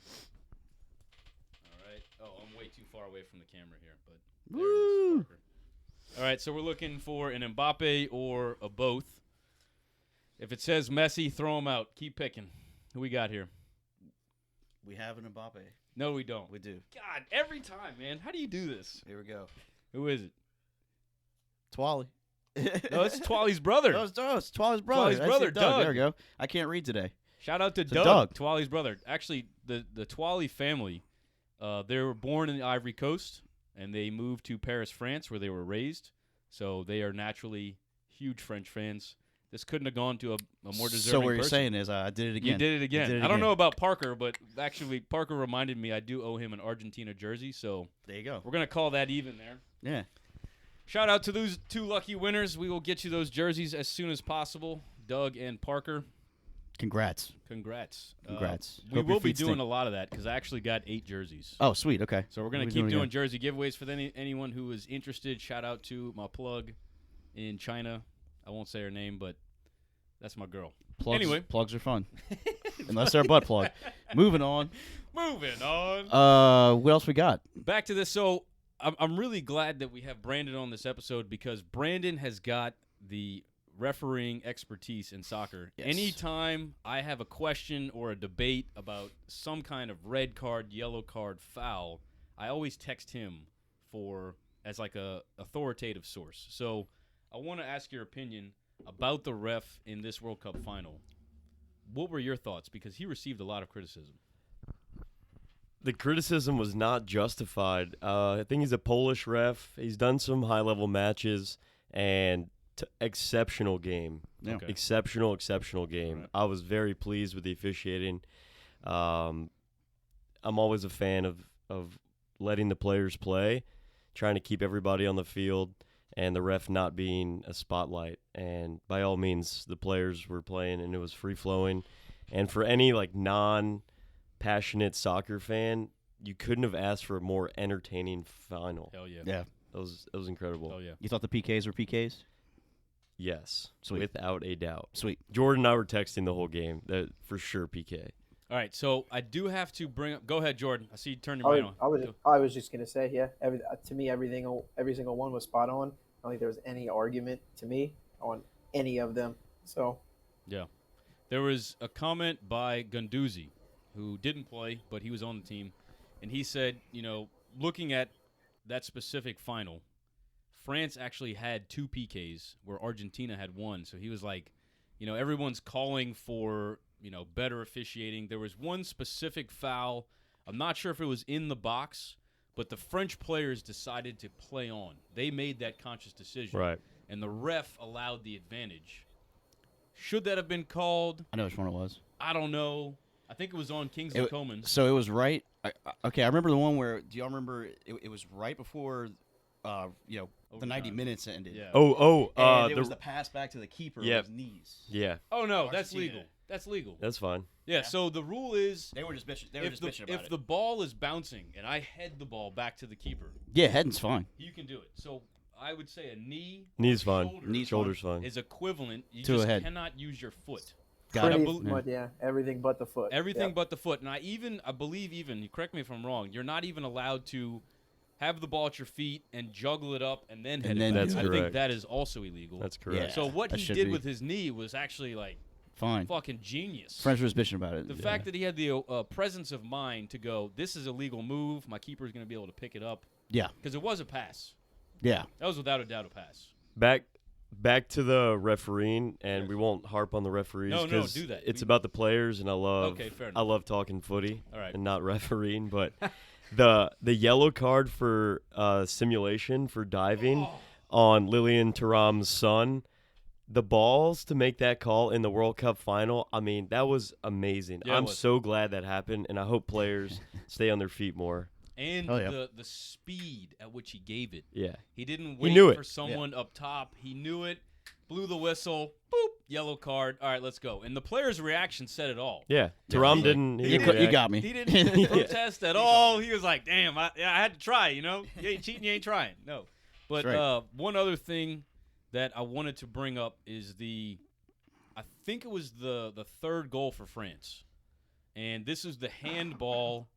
[SPEAKER 2] All right. Oh, I'm way too far away from the camera here, but there it is, Parker. All right, so we're looking for an Mbappe or a both. If it says Messi, throw him out. Keep picking. Who we got here?
[SPEAKER 1] We have an Mbappe.
[SPEAKER 2] No, we don't.
[SPEAKER 1] We do.
[SPEAKER 2] God, every time, man. How do you do this?
[SPEAKER 1] Here we go.
[SPEAKER 2] Who is it?
[SPEAKER 1] Twally.
[SPEAKER 2] No, it's Twally's brother.
[SPEAKER 1] Oh, it's Twally's brother.
[SPEAKER 2] Twally's
[SPEAKER 1] That's
[SPEAKER 2] brother,
[SPEAKER 1] it,
[SPEAKER 2] Doug.
[SPEAKER 1] There we go. I can't read today.
[SPEAKER 2] Shout out to
[SPEAKER 1] It's
[SPEAKER 2] Doug,
[SPEAKER 1] Doug.
[SPEAKER 2] Twally's brother. Actually, the Twally family, they were born in the Ivory Coast, and they moved to Paris, France, where they were raised. So they are naturally huge French fans. This couldn't have gone to a more deserving
[SPEAKER 1] So what you're
[SPEAKER 2] person.
[SPEAKER 1] saying is I did it again.
[SPEAKER 2] You did it again.
[SPEAKER 1] did it
[SPEAKER 2] I don't
[SPEAKER 1] again.
[SPEAKER 2] know about Parker, but actually Parker reminded me I do owe him an Argentina jersey, so
[SPEAKER 1] There you go.
[SPEAKER 2] we're going to call that even there.
[SPEAKER 1] Yeah.
[SPEAKER 2] Shout out to those 2 lucky winners. We will get you those jerseys as soon as possible. Doug and Parker,
[SPEAKER 1] Congrats.
[SPEAKER 2] congrats.
[SPEAKER 1] Congrats.
[SPEAKER 2] We
[SPEAKER 1] Hope your
[SPEAKER 2] will be
[SPEAKER 1] feet
[SPEAKER 2] doing
[SPEAKER 1] stink.
[SPEAKER 2] a lot of that because I actually got 8 jerseys.
[SPEAKER 1] Oh, sweet. Okay.
[SPEAKER 2] So we're going
[SPEAKER 1] We'll
[SPEAKER 2] to
[SPEAKER 1] be
[SPEAKER 2] keep
[SPEAKER 1] doing
[SPEAKER 2] doing
[SPEAKER 1] it
[SPEAKER 2] jersey giveaways for anyone who is interested. Shout out to my plug in China. I won't say her name, but that's my girl.
[SPEAKER 1] Plugs,
[SPEAKER 2] Anyway.
[SPEAKER 1] plugs are fun. Unless they're a butt plug. Moving on.
[SPEAKER 2] Moving on.
[SPEAKER 1] What else we got?
[SPEAKER 2] Back to this. So I'm really glad that we have Brandon on this episode because Brandon has got the refereeing expertise in soccer.
[SPEAKER 1] Yes.
[SPEAKER 2] Anytime I have a question or a debate about some kind of red card, yellow card, foul, I always text him as like a authoritative source. So I want to ask your opinion about the ref in this World Cup final. What were your thoughts? Because he received a lot of criticism.
[SPEAKER 3] The criticism was not justified. I think he's a Polish ref. He's done some high-level matches, and exceptional game.
[SPEAKER 1] Yeah.
[SPEAKER 2] Okay.
[SPEAKER 3] Exceptional game.
[SPEAKER 2] Right.
[SPEAKER 3] I was very pleased with the officiating. I'm always a fan of letting the players play, trying to keep everybody on the field, and the ref not being a spotlight. And by all means, the players were playing, and it was free-flowing. And for any passionate soccer fan, you couldn't have asked for a more entertaining final.
[SPEAKER 2] Hell yeah.
[SPEAKER 1] Yeah.
[SPEAKER 3] It was incredible.
[SPEAKER 2] Hell yeah.
[SPEAKER 1] You thought the PKs were PKs?
[SPEAKER 3] Yes,
[SPEAKER 1] Sweet.
[SPEAKER 3] without a doubt.
[SPEAKER 1] Sweet.
[SPEAKER 3] Jordan and I were texting the whole game. That for sure PK.
[SPEAKER 2] All right, so I do have to bring up. Go ahead, Jordan. I see you turn your brain on.
[SPEAKER 4] I was just gonna say, yeah. To me, every single one was spot on. I don't think there was any argument to me on any of them. So
[SPEAKER 2] Yeah. There was a comment by Gunduzzi, who didn't play, but he was on the team, and he said, looking at that specific final, France actually had 2 PKs where Argentina had 1. So he was like, everyone's calling for, better officiating. There was one specific foul. I'm not sure if it was in the box, but the French players decided to play on. They made that conscious decision.
[SPEAKER 3] Right.
[SPEAKER 2] And the ref allowed the advantage. Should that have been called?
[SPEAKER 1] I know which one it was.
[SPEAKER 2] I don't know. I think it was on Kingsley Coman.
[SPEAKER 1] So it was right. Okay, I remember the one where. Do y'all remember? It was right before, the 90
[SPEAKER 2] Overtime.
[SPEAKER 1] minutes ended.
[SPEAKER 2] Yeah.
[SPEAKER 1] And it was the pass back to the keeper
[SPEAKER 3] Yep.
[SPEAKER 1] with his knees.
[SPEAKER 3] Yeah,
[SPEAKER 2] Oh no, that's
[SPEAKER 1] Argentina.
[SPEAKER 2] legal. That's legal.
[SPEAKER 3] that's fine.
[SPEAKER 2] Yeah. So the rule is,
[SPEAKER 1] They were just bitching.
[SPEAKER 2] if the ball is bouncing and I head the ball back to the keeper,
[SPEAKER 1] Yeah, heading's fine.
[SPEAKER 2] you can do it. So I would say a knee,
[SPEAKER 3] Knees
[SPEAKER 2] or
[SPEAKER 3] fine.
[SPEAKER 2] shoulder
[SPEAKER 1] Knees
[SPEAKER 3] Shoulders fine.
[SPEAKER 2] is equivalent. You
[SPEAKER 1] To a
[SPEAKER 2] just
[SPEAKER 1] head.
[SPEAKER 2] cannot use your foot.
[SPEAKER 1] Got
[SPEAKER 2] it.
[SPEAKER 4] pretty much, yeah, everything but the foot.
[SPEAKER 2] Everything
[SPEAKER 4] Yep.
[SPEAKER 2] but the foot. And I believe you correct me if I'm wrong, you're not even allowed to have the ball at your feet and juggle it up and then head
[SPEAKER 1] And
[SPEAKER 2] it
[SPEAKER 1] then
[SPEAKER 2] back.
[SPEAKER 3] That's
[SPEAKER 2] I think
[SPEAKER 3] correct.
[SPEAKER 2] that is also illegal.
[SPEAKER 3] That's correct.
[SPEAKER 2] So what
[SPEAKER 1] that
[SPEAKER 2] he
[SPEAKER 1] should
[SPEAKER 2] did
[SPEAKER 1] be.
[SPEAKER 2] with his knee was actually
[SPEAKER 1] Fine.
[SPEAKER 2] fucking genius.
[SPEAKER 1] French was bitching about it.
[SPEAKER 2] The fact that he had the presence of mind to go, this is a legal move. My keeper's going to be able to pick it up.
[SPEAKER 1] Yeah.
[SPEAKER 2] Because it was a pass.
[SPEAKER 1] Yeah.
[SPEAKER 2] That was without a doubt a pass.
[SPEAKER 3] Back to the refereeing, and we won't harp on the referees.
[SPEAKER 2] No,
[SPEAKER 3] 'cause
[SPEAKER 2] do that.
[SPEAKER 3] It's about the players, and I
[SPEAKER 2] Okay, fair enough.
[SPEAKER 3] love talking footy
[SPEAKER 2] All right.
[SPEAKER 3] and not refereeing. But the yellow card for simulation for diving on Lilian Thuram's son, the balls to make that call in the World Cup final. I mean, that was amazing.
[SPEAKER 2] Yeah, it
[SPEAKER 3] I'm
[SPEAKER 2] was.
[SPEAKER 3] so glad that happened, and I hope players stay on their feet more.
[SPEAKER 2] And
[SPEAKER 1] Oh, yeah.
[SPEAKER 2] the speed at which he gave it.
[SPEAKER 3] Yeah.
[SPEAKER 2] He didn't wait
[SPEAKER 3] knew it.
[SPEAKER 2] for someone up top. He knew it, blew the whistle, boop, yellow card. All right, let's go. And the player's reaction said it all.
[SPEAKER 3] Yeah. Thuram didn't.
[SPEAKER 2] You
[SPEAKER 3] He didn't
[SPEAKER 2] got-
[SPEAKER 1] You
[SPEAKER 3] react.
[SPEAKER 1] got me.
[SPEAKER 2] He didn't protest at all. He was like, damn, I had to try, You ain't cheating, you ain't trying. No. But
[SPEAKER 1] That's right.
[SPEAKER 2] one other thing that I wanted to bring up is I think it was the third goal for France. And this is the handball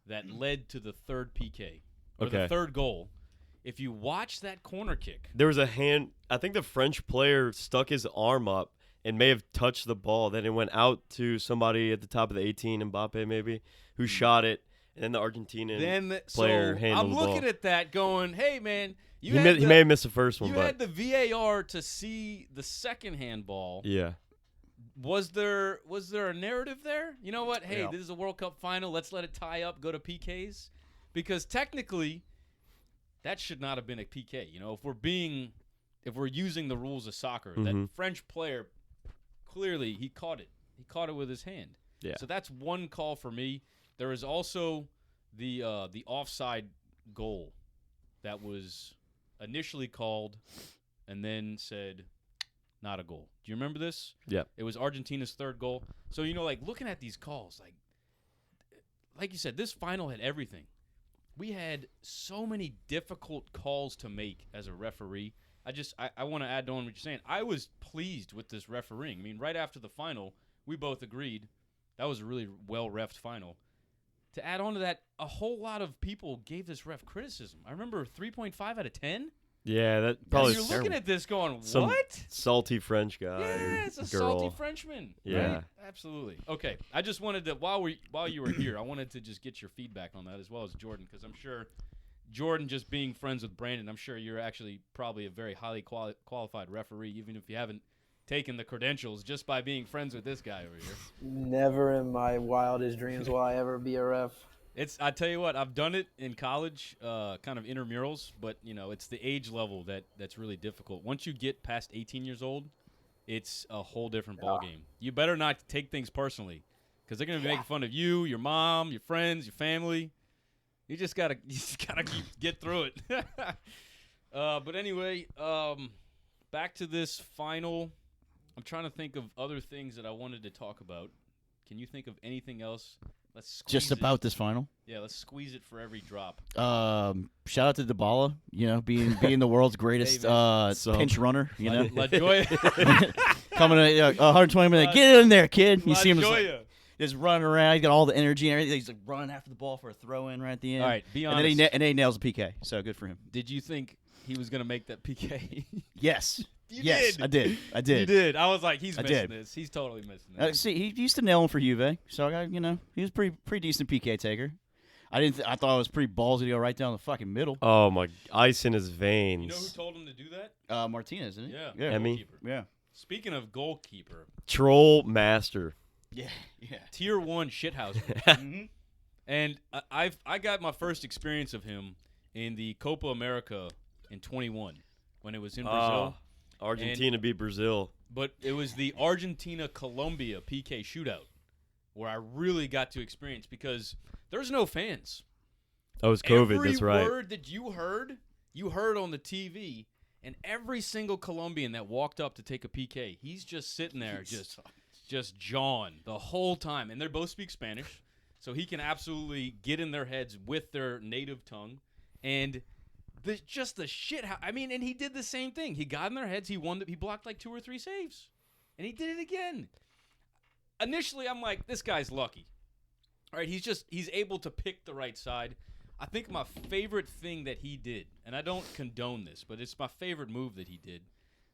[SPEAKER 2] that led to the third PK. Or the
[SPEAKER 3] Okay.
[SPEAKER 2] third goal. If you watch that corner kick,
[SPEAKER 3] There was a hand. I think the French player stuck his arm up and may have touched the ball. Then it went out to somebody at the top of the 18, Mbappe maybe, who shot it. And then the Argentinian
[SPEAKER 2] so
[SPEAKER 3] player handled
[SPEAKER 2] I'm
[SPEAKER 3] the ball.
[SPEAKER 2] looking at that going, hey, man,
[SPEAKER 3] He may have missed the first one,
[SPEAKER 2] you
[SPEAKER 3] but
[SPEAKER 2] had the VAR to see the second handball.
[SPEAKER 3] yeah.
[SPEAKER 2] Was there a narrative there? You know what? Hey,
[SPEAKER 1] Yeah.
[SPEAKER 2] this is a World Cup final. Let's let it tie up, go to PKs. Because technically, that should not have been a PK. You know, if we're using the rules of soccer, that French player, clearly he caught it. He caught it with his hand.
[SPEAKER 3] Yeah.
[SPEAKER 2] So that's one call for me. There is also the offside goal that was initially called and then said not a goal. Do you remember this?
[SPEAKER 3] Yeah.
[SPEAKER 2] It was Argentina's third goal. So, you know, like looking at these calls, like you said, this final had everything. We had so many difficult calls to make as a referee. I want to add on what you're saying. I was pleased with this refereeing. I mean, right after the final, we both agreed that was a really well-refed final. To add on to that, a whole lot of people gave this ref criticism. I remember 3.5 out of 10.
[SPEAKER 3] Yeah, that probably.
[SPEAKER 2] You're looking at this going,
[SPEAKER 3] some
[SPEAKER 2] what?
[SPEAKER 3] salty French guy.
[SPEAKER 2] Yeah, it's a
[SPEAKER 3] girl.
[SPEAKER 2] salty Frenchman.
[SPEAKER 3] Yeah.
[SPEAKER 2] Right? Absolutely. Okay, I just wanted to while you were here, I wanted to just get your feedback on that as well as Jordan, because I'm sure Jordan, just being friends with Brandon, I'm sure you're actually probably a very highly qualified referee, even if you haven't taken the credentials just by being friends with this guy over here.
[SPEAKER 4] Never in my wildest dreams will I ever be a ref.
[SPEAKER 2] I tell you what, I've done it in college, kind of intramurals, but you know, it's the age level that's really difficult. Once you get past 18 years old, it's a whole different ballgame. You better not take things personally, because they're gonna be making fun of you, your mom, your friends, your family. You just gotta get through it. But anyway, back to this final. I'm trying to think of other things that I wanted to talk about. Can you think of anything else? Let's squeeze
[SPEAKER 1] Just about this final.
[SPEAKER 2] Yeah, let's squeeze it for every drop.
[SPEAKER 1] Shout out to Dybala, you know, being the world's greatest pinch runner, you know.
[SPEAKER 2] La Joya.
[SPEAKER 1] Coming at 120 minutes. Get in there, kid. You
[SPEAKER 2] La
[SPEAKER 1] see him
[SPEAKER 2] Joya.
[SPEAKER 1] just running around. He's got all the energy and everything. He's like running after the ball for a throw in right at the end.
[SPEAKER 2] All right, be
[SPEAKER 1] And
[SPEAKER 2] honest.
[SPEAKER 1] then he nails a PK. So good for him.
[SPEAKER 2] Did you think he was going to make that PK?
[SPEAKER 1] Yes.
[SPEAKER 2] You
[SPEAKER 1] yes,
[SPEAKER 2] did.
[SPEAKER 1] I did.
[SPEAKER 2] You did. I was like, he's missing
[SPEAKER 1] did.
[SPEAKER 2] this. He's totally missing this.
[SPEAKER 1] See, he used to nail him for Juve, so he was pretty decent PK taker. I thought it was pretty ballsy to go right down the fucking middle.
[SPEAKER 3] Oh my! Ice in his veins.
[SPEAKER 2] You know who told him to do that?
[SPEAKER 1] Martinez, isn't it?
[SPEAKER 2] Yeah.
[SPEAKER 3] Emmy.
[SPEAKER 2] Goalkeeper.
[SPEAKER 1] Yeah.
[SPEAKER 2] Speaking of goalkeeper,
[SPEAKER 3] Troll master.
[SPEAKER 1] Yeah.
[SPEAKER 2] Tier 1 shithouser.
[SPEAKER 1] Mm-hmm.
[SPEAKER 2] And I got my first experience of him in the Copa America in 21 when it was in Brazil.
[SPEAKER 3] Argentina beat Brazil.
[SPEAKER 2] But it was the Argentina-Colombia PK shootout where I really got to experience, because there's no fans.
[SPEAKER 3] Oh, it was COVID.
[SPEAKER 2] Every
[SPEAKER 3] that's right.
[SPEAKER 2] word that you heard on the TV, and every single Colombian that walked up to take a PK, he's just sitting there just jawing the whole time. And they both speak Spanish, so he can absolutely get in their heads with their native tongue. And just the shit. And he did the same thing. He got in their heads. He blocked like 2 or 3 saves, and he did it again. Initially, I'm like, this guy's lucky. All right, he's able to pick the right side. I think my favorite thing that he did, and I don't condone this, but it's my favorite move that he did,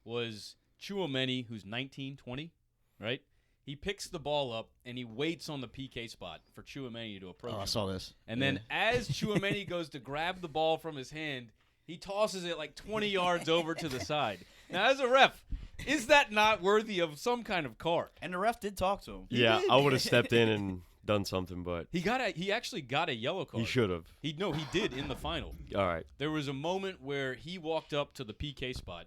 [SPEAKER 2] was Tchouaméni, who's 19, 20, right? He picks the ball up, and he waits on the PK spot for Tchouaméni to approach him.
[SPEAKER 1] I saw this.
[SPEAKER 2] And then as Tchouaméni goes to grab the ball from his hand, he tosses it like 20 yards over to the side. Now, as a ref, is that not worthy of some kind of card?
[SPEAKER 1] And the ref did talk to him.
[SPEAKER 3] Yeah, I would have stepped in and done something, but
[SPEAKER 2] He actually got a yellow card.
[SPEAKER 3] he should have.
[SPEAKER 2] He did in the final.
[SPEAKER 3] All right.
[SPEAKER 2] There was a moment where he walked up to the PK spot,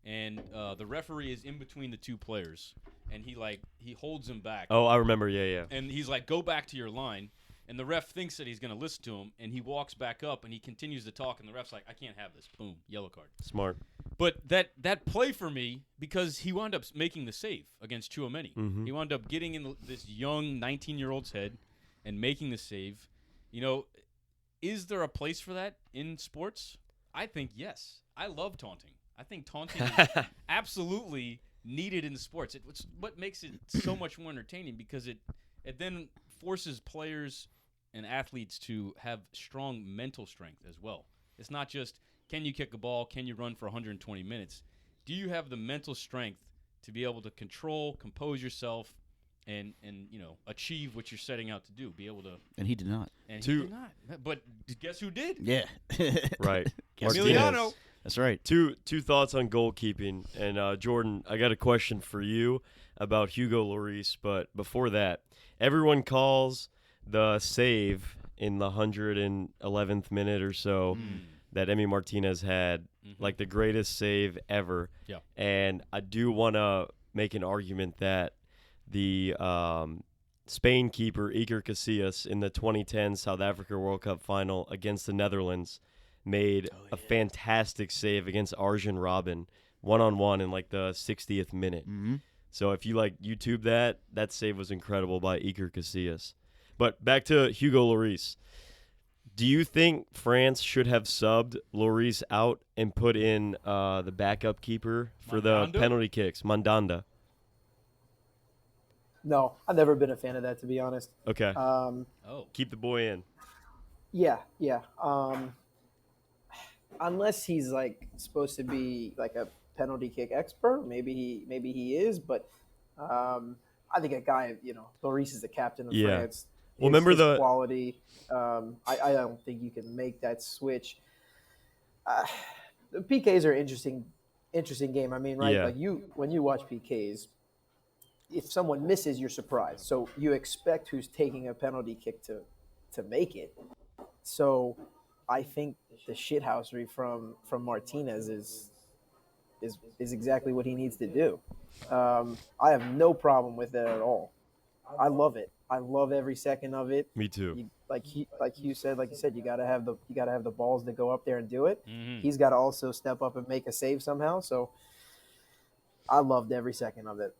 [SPEAKER 2] and the referee is in between the two players, and he holds him back.
[SPEAKER 3] Oh, I remember. Yeah.
[SPEAKER 2] And he's like, go back to your line. And the ref thinks that he's going to listen to him, and he walks back up, and he continues to talk, and the ref's like, I can't have this. Boom, yellow card.
[SPEAKER 3] Smart.
[SPEAKER 2] But that play for me, because he wound up making the save against Tchouaméni.
[SPEAKER 3] Mm-hmm.
[SPEAKER 2] He wound up getting in this young 19-year-old's head and making the save. You know, is there a place for that in sports? I think yes. I love taunting. I think taunting is absolutely needed in sports. It's what makes it so much more entertaining, because it then forces players and athletes to have strong mental strength as well. It's not just, can you kick a ball, can you run for 120 minutes? Do you have the mental strength to be able to compose yourself and achieve what you're setting out to do. Be able to.
[SPEAKER 1] And he did not.
[SPEAKER 2] And he did not. But guess who did?
[SPEAKER 1] Yeah.
[SPEAKER 3] Right.
[SPEAKER 2] Emiliano.
[SPEAKER 1] That's right.
[SPEAKER 3] Two thoughts on goalkeeping. And Jordan, I got a question for you about Hugo Lloris. But before that, everyone calls the save in the 111th minute or so that Emi Martinez had like the greatest save ever.
[SPEAKER 2] Yeah.
[SPEAKER 3] And I do want to make an argument that the Spain keeper Iker Casillas in the 2010 South Africa World Cup final against the Netherlands made a fantastic save against Arjen Robben one-on-one in like the 60th minute.
[SPEAKER 1] Mm-hmm.
[SPEAKER 3] So if you like YouTube that save was incredible by Iker Casillas. But back to Hugo Lloris. Do you think France should have subbed Lloris out and put in the backup keeper for the penalty kicks, Mandanda?
[SPEAKER 4] No, I've never been a fan of that, to be honest.
[SPEAKER 3] Okay. Keep the boy in.
[SPEAKER 4] Yeah. Unless he's like supposed to be like a penalty kick expert, maybe he is. But I think a guy, Lloris is the captain of France.
[SPEAKER 3] Well, remember
[SPEAKER 4] his
[SPEAKER 3] the
[SPEAKER 4] quality. I don't think you can make that switch. The PKs are interesting game. I mean, right?
[SPEAKER 3] Yeah.
[SPEAKER 4] Like when you watch PKs, if someone misses, you're surprised. So you expect who's taking a penalty kick to make it. So I think the shithousery from Martinez is exactly what he needs to do. I have no problem with it at all. I love it. I love every second of it.
[SPEAKER 3] Me too.
[SPEAKER 4] Like you said, you gotta have the balls to go up there and do it.
[SPEAKER 2] Mm-hmm.
[SPEAKER 4] He's got to also step up and make a save somehow. So I loved every second of it.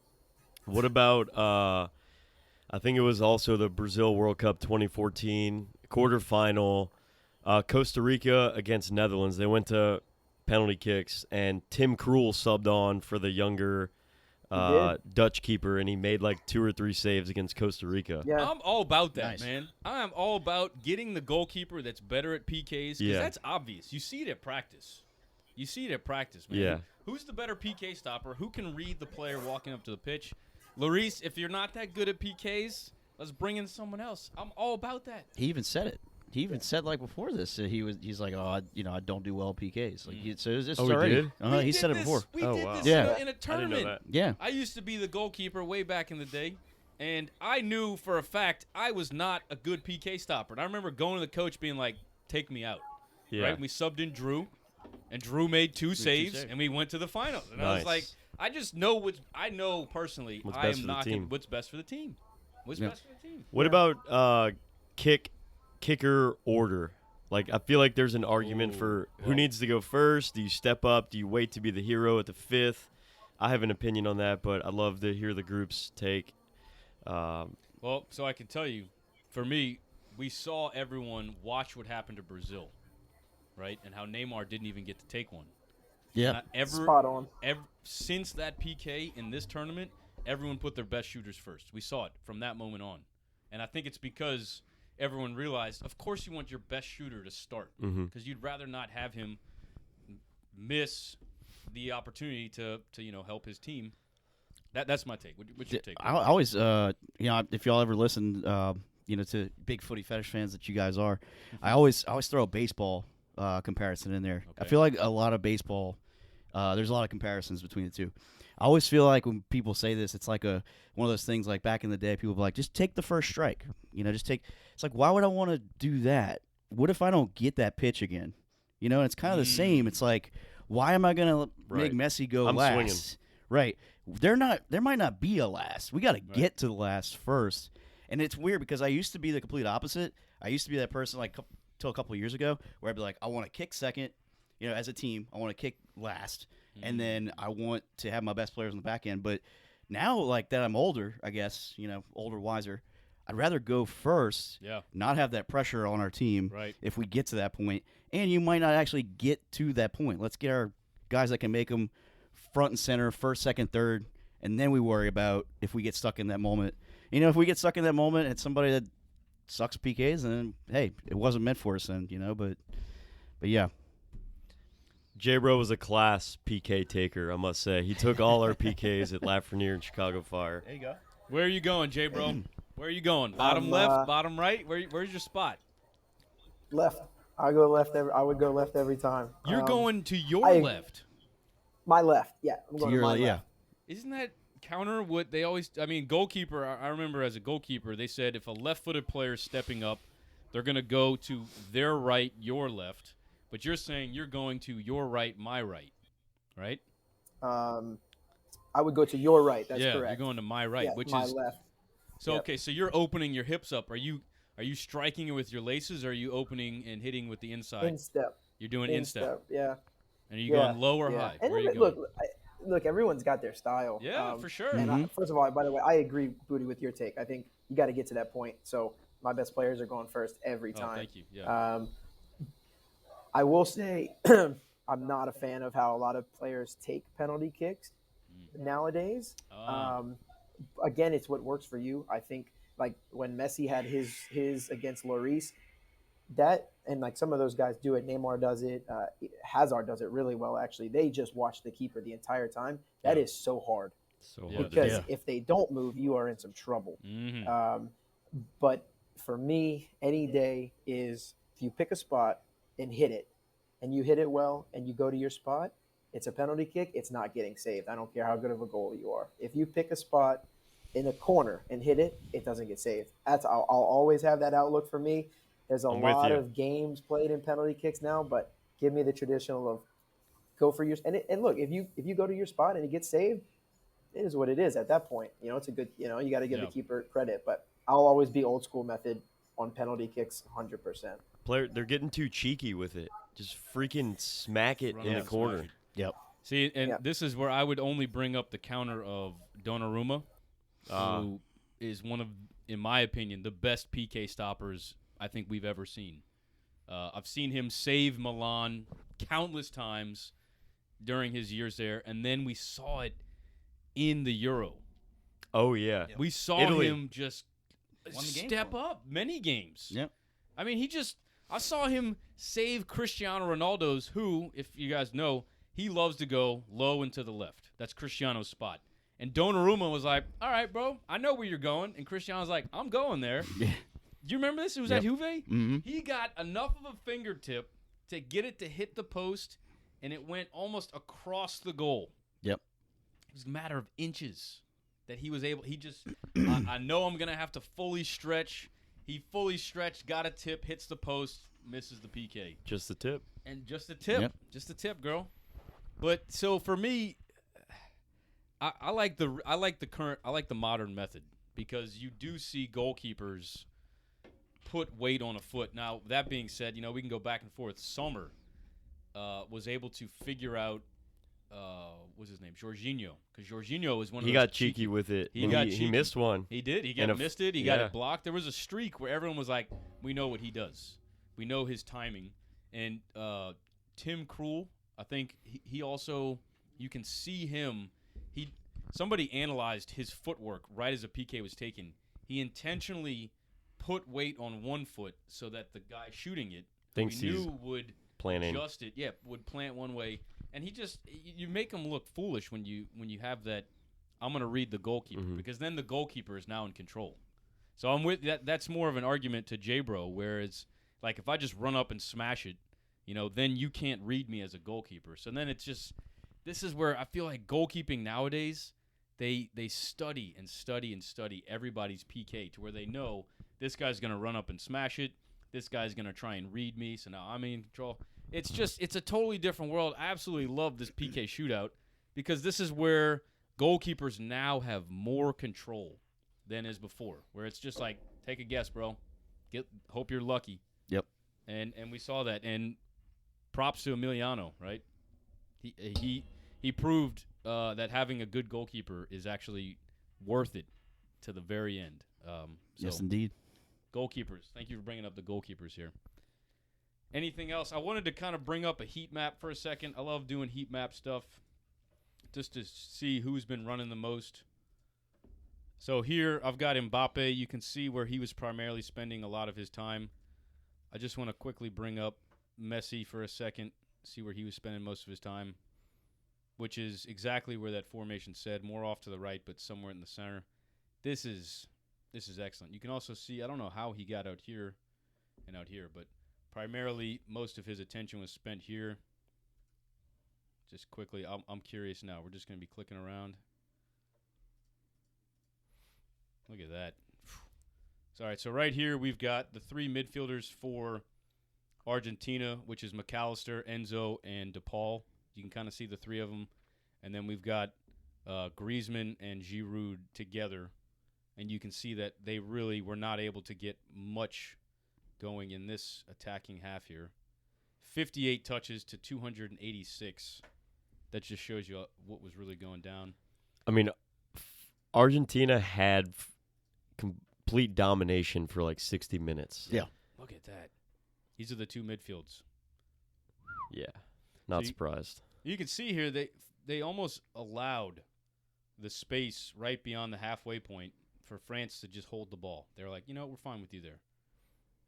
[SPEAKER 3] What about I think it was also the Brazil World Cup 2014 quarterfinal, Costa Rica against Netherlands. They went to penalty kicks, and Tim Krul subbed on for the younger Dutch keeper, and he made like 2 or 3 saves against Costa Rica.
[SPEAKER 4] Yeah.
[SPEAKER 2] I'm all about that,
[SPEAKER 1] Nice.
[SPEAKER 2] man. I'm all about getting the goalkeeper that's better at PKs, because that's obvious. You see it at practice. Man.
[SPEAKER 3] Yeah.
[SPEAKER 2] Who's the better PK stopper? Who can read the player walking up to the pitch? Lloris, if you're not that good at PKs, let's bring in someone else. I'm all about that.
[SPEAKER 1] He even said it. He even said like before this, he's like, I don't do well at PKs. Like, so this
[SPEAKER 3] Oh,
[SPEAKER 1] already.
[SPEAKER 3] he did?
[SPEAKER 1] He said it before.
[SPEAKER 2] We
[SPEAKER 3] Oh,
[SPEAKER 2] did
[SPEAKER 3] wow.
[SPEAKER 2] this
[SPEAKER 1] Yeah.
[SPEAKER 2] in a
[SPEAKER 3] I didn't
[SPEAKER 2] tournament.
[SPEAKER 3] know that.
[SPEAKER 1] Yeah.
[SPEAKER 2] I used to be the goalkeeper way back in the day, and I knew for a fact I was not a good PK stopper. And I remember going to the coach being like, take me out.
[SPEAKER 3] Yeah.
[SPEAKER 2] Right? We subbed in Drew, and Drew made 2 saves, and we went to the finals. And I was like, I just know I know personally
[SPEAKER 3] What's
[SPEAKER 2] I
[SPEAKER 3] best
[SPEAKER 2] am
[SPEAKER 3] for the
[SPEAKER 2] not
[SPEAKER 3] team.
[SPEAKER 2] what's best for the team. What's best for the team?
[SPEAKER 3] What about kicker order? Like, I feel like there's an argument for who needs to go first. Do you step up? Do you wait to be the hero at the 5th? I have an opinion on that, but I'd love to hear the group's take.
[SPEAKER 2] Well, so I can tell you, for me, we saw everyone watch what happened to Brazil, right? And how Neymar didn't even get to take one.
[SPEAKER 1] Yeah.
[SPEAKER 4] Spot on.
[SPEAKER 2] Since that PK in this tournament, everyone put their best shooters first. We saw it from that moment on. And I think it's because everyone realized, of course you want your best shooter to start, because you'd rather not have him miss the opportunity to help his team. That's my take. What's your take?
[SPEAKER 1] I always, if y'all ever listen, to big footy fetish fans that you guys are, I always throw a baseball comparison in there.
[SPEAKER 2] Okay.
[SPEAKER 1] I feel like a lot of baseball, there's a lot of comparisons between the two. I always feel like when people say this, it's like one of those things like back in the day, people were like, just take the first strike. It's like, why would I want to do that? What if I don't get that pitch again? And it's kind of the same. It's like, why am I going to make Messi go
[SPEAKER 3] I'm
[SPEAKER 1] last?
[SPEAKER 3] swinging.
[SPEAKER 1] Right. There might not be a last. We got to get to the last first. And it's weird because I used to be the complete opposite. I used to be that person like till a couple of years ago where I'd be like, I want to kick second. As a team, I want to kick last. And then I want to have my best players on the back end. But now, like that I'm older, I guess, older, wiser, I'd rather go first, not have that pressure on our team if we get to that point. And you might not actually get to that point. Let's get our guys that can make them front and center, first, second, third, and then we worry about if we get stuck in that moment. If we get stuck in that moment and it's somebody that sucks PKs, then, hey, it wasn't meant for us then, but yeah.
[SPEAKER 3] J-Bro was a class PK taker, I must say. He took all our PKs at Lafreniere and Chicago Fire.
[SPEAKER 1] There you go.
[SPEAKER 2] Where are you going, Jay, bro? Where are you going? Bottom left, bottom right? Where's your spot?
[SPEAKER 4] Left. I go left. I would go left every time.
[SPEAKER 2] You're going to your left.
[SPEAKER 4] My left. Yeah, I'm going to my left.
[SPEAKER 1] Yeah.
[SPEAKER 2] Isn't that counter what they always? I mean, goalkeeper. I remember as a goalkeeper, they said if a left-footed player is stepping up, they're going to go to their right, your left. But you're saying you're going to your right, my right, right?
[SPEAKER 4] I would go to your right. That's correct.
[SPEAKER 2] Yeah, you're going to my right, which
[SPEAKER 4] my
[SPEAKER 2] is
[SPEAKER 4] left.
[SPEAKER 2] So okay, so you're opening your hips up. Are you striking it with your laces, or are you opening and hitting with the inside?
[SPEAKER 4] Instep.
[SPEAKER 2] You're doing instep.
[SPEAKER 4] Yeah.
[SPEAKER 2] And are you going low or high?
[SPEAKER 4] And
[SPEAKER 2] where are you going?
[SPEAKER 4] Look, everyone's got their style.
[SPEAKER 2] Yeah, for sure.
[SPEAKER 4] And first of all, by the way, I agree, Booty, with your take. I think you got to get to that point. So my best players are going first every time.
[SPEAKER 2] Thank you. Yeah.
[SPEAKER 4] I will say I'm not a fan of how a lot of players take penalty kicks nowadays. Again, it's what works for you. I think like when Messi had his against Lloris, that and like some of those guys do it. Neymar does it. Hazard does it really well. Actually, they just watch the keeper the entire time. That is so hard. Because if they don't move, you are in some trouble.
[SPEAKER 2] Mm-hmm.
[SPEAKER 4] But for me, any day is if you pick a spot and hit it, and you hit it well, and you go to your spot, it's a penalty kick. It's not getting saved. I don't care how good of a goalie you are. If you pick a spot in a corner and hit it, it doesn't get saved. I'll always have that outlook for me. There's a lot of games played in penalty kicks now, but give me the traditional of go for your and look, if you go to your spot and it gets saved, it is what it is at that point. You know, it's a good, you got to give the keeper credit, but I'll always be old school method on penalty kicks 100%.
[SPEAKER 3] They're getting too cheeky with it. Just freaking smack it in the corner.
[SPEAKER 1] Yep.
[SPEAKER 2] See, and this is where I would only bring up the counter of Donnarumma, who is one of, in my opinion, the best PK stoppers I think we've ever seen. I've seen him save Milan countless times during his years there, and then we saw it in the Euro.
[SPEAKER 3] Oh, yeah.
[SPEAKER 2] We saw him just step up many games.
[SPEAKER 1] Yep.
[SPEAKER 2] I mean, I saw him save Cristiano Ronaldo's, who, if you guys know, he loves to go low and to the left. That's Cristiano's spot. And Donnarumma was like, all right, bro, I know where you're going. And Cristiano's like, I'm going there.
[SPEAKER 1] Yeah.
[SPEAKER 2] Do you remember this? It was at Juve?
[SPEAKER 1] Mm-hmm.
[SPEAKER 2] He got enough of a fingertip to get it to hit the post, and it went almost across the goal.
[SPEAKER 1] Yep.
[SPEAKER 2] It was a matter of inches that he was able. He just, I know I'm going to have to fully stretch. He fully stretched, got a tip, hits the post, misses the PK.
[SPEAKER 3] Just the tip.
[SPEAKER 2] And just the tip.
[SPEAKER 1] Yep.
[SPEAKER 2] Just the tip, girl. But so for me, I like the modern method because you do see goalkeepers put weight on a foot. Now, that being said, we can go back and forth. Sommer was able to figure out what's his name? Jorginho. Because Jorginho was one of those.
[SPEAKER 3] He got cheeky with it. He missed one.
[SPEAKER 2] He did. He missed it. He got it blocked. There was a streak where everyone was like, we know what he does. We know his timing. And Tim Krul, I think he also, you can see him. Somebody analyzed his footwork right as a PK was taken. He intentionally put weight on one foot so that the guy shooting it would
[SPEAKER 3] planning.
[SPEAKER 2] Adjust it. Yeah, would plant one way. And you make him look foolish when you have that. I'm going to read the goalkeeper because then the goalkeeper is now in control. So I'm with that. That's more of an argument to J-Bro, whereas like if I just run up and smash it, then you can't read me as a goalkeeper. So then it's just this is where I feel like goalkeeping nowadays they study and study and study everybody's PK to where they know this guy's going to run up and smash it. This guy's going to try and read me. So now I'm in control. It's a totally different world. I absolutely love this PK shootout because this is where goalkeepers now have more control than is before, where it's just like, take a guess, bro. Hope you're lucky.
[SPEAKER 1] Yep.
[SPEAKER 2] And we saw that. And props to Emiliano, right? He proved that having a good goalkeeper is actually worth it to the very end.
[SPEAKER 1] Yes, indeed.
[SPEAKER 2] Goalkeepers. Thank you for bringing up the goalkeepers here. Anything else? I wanted to kind of bring up a heat map for a second. I love doing heat map stuff just to see who's been running the most. So here I've got Mbappe. You can see where he was primarily spending a lot of his time. I just want to quickly bring up Messi for a second, see where he was spending most of his time, which is exactly where that formation said, more off to the right, but somewhere in the center. This is excellent. You can also see, I don't know how he got out here and out here, but primarily most of his attention was spent here. Just quickly, I'm curious now. We're just going to be clicking around. Look at that. All right, so right here we've got the 3 midfielders for Argentina, which is McAllister, Enzo, and DePaul. You can kind of see the 3 of them. And then we've got Griezmann and Giroud together. And you can see that they really were not able to get much going in this attacking half here. 58 touches to 286. That just shows you what was really going down.
[SPEAKER 3] I mean, Argentina had complete domination for like 60 minutes.
[SPEAKER 1] Yeah.
[SPEAKER 2] Look at that. These are the 2 midfields.
[SPEAKER 3] Yeah. Not surprised.
[SPEAKER 2] You can see here they almost allowed the space right beyond the halfway point for France to just hold the ball. They're like, we're fine with you there.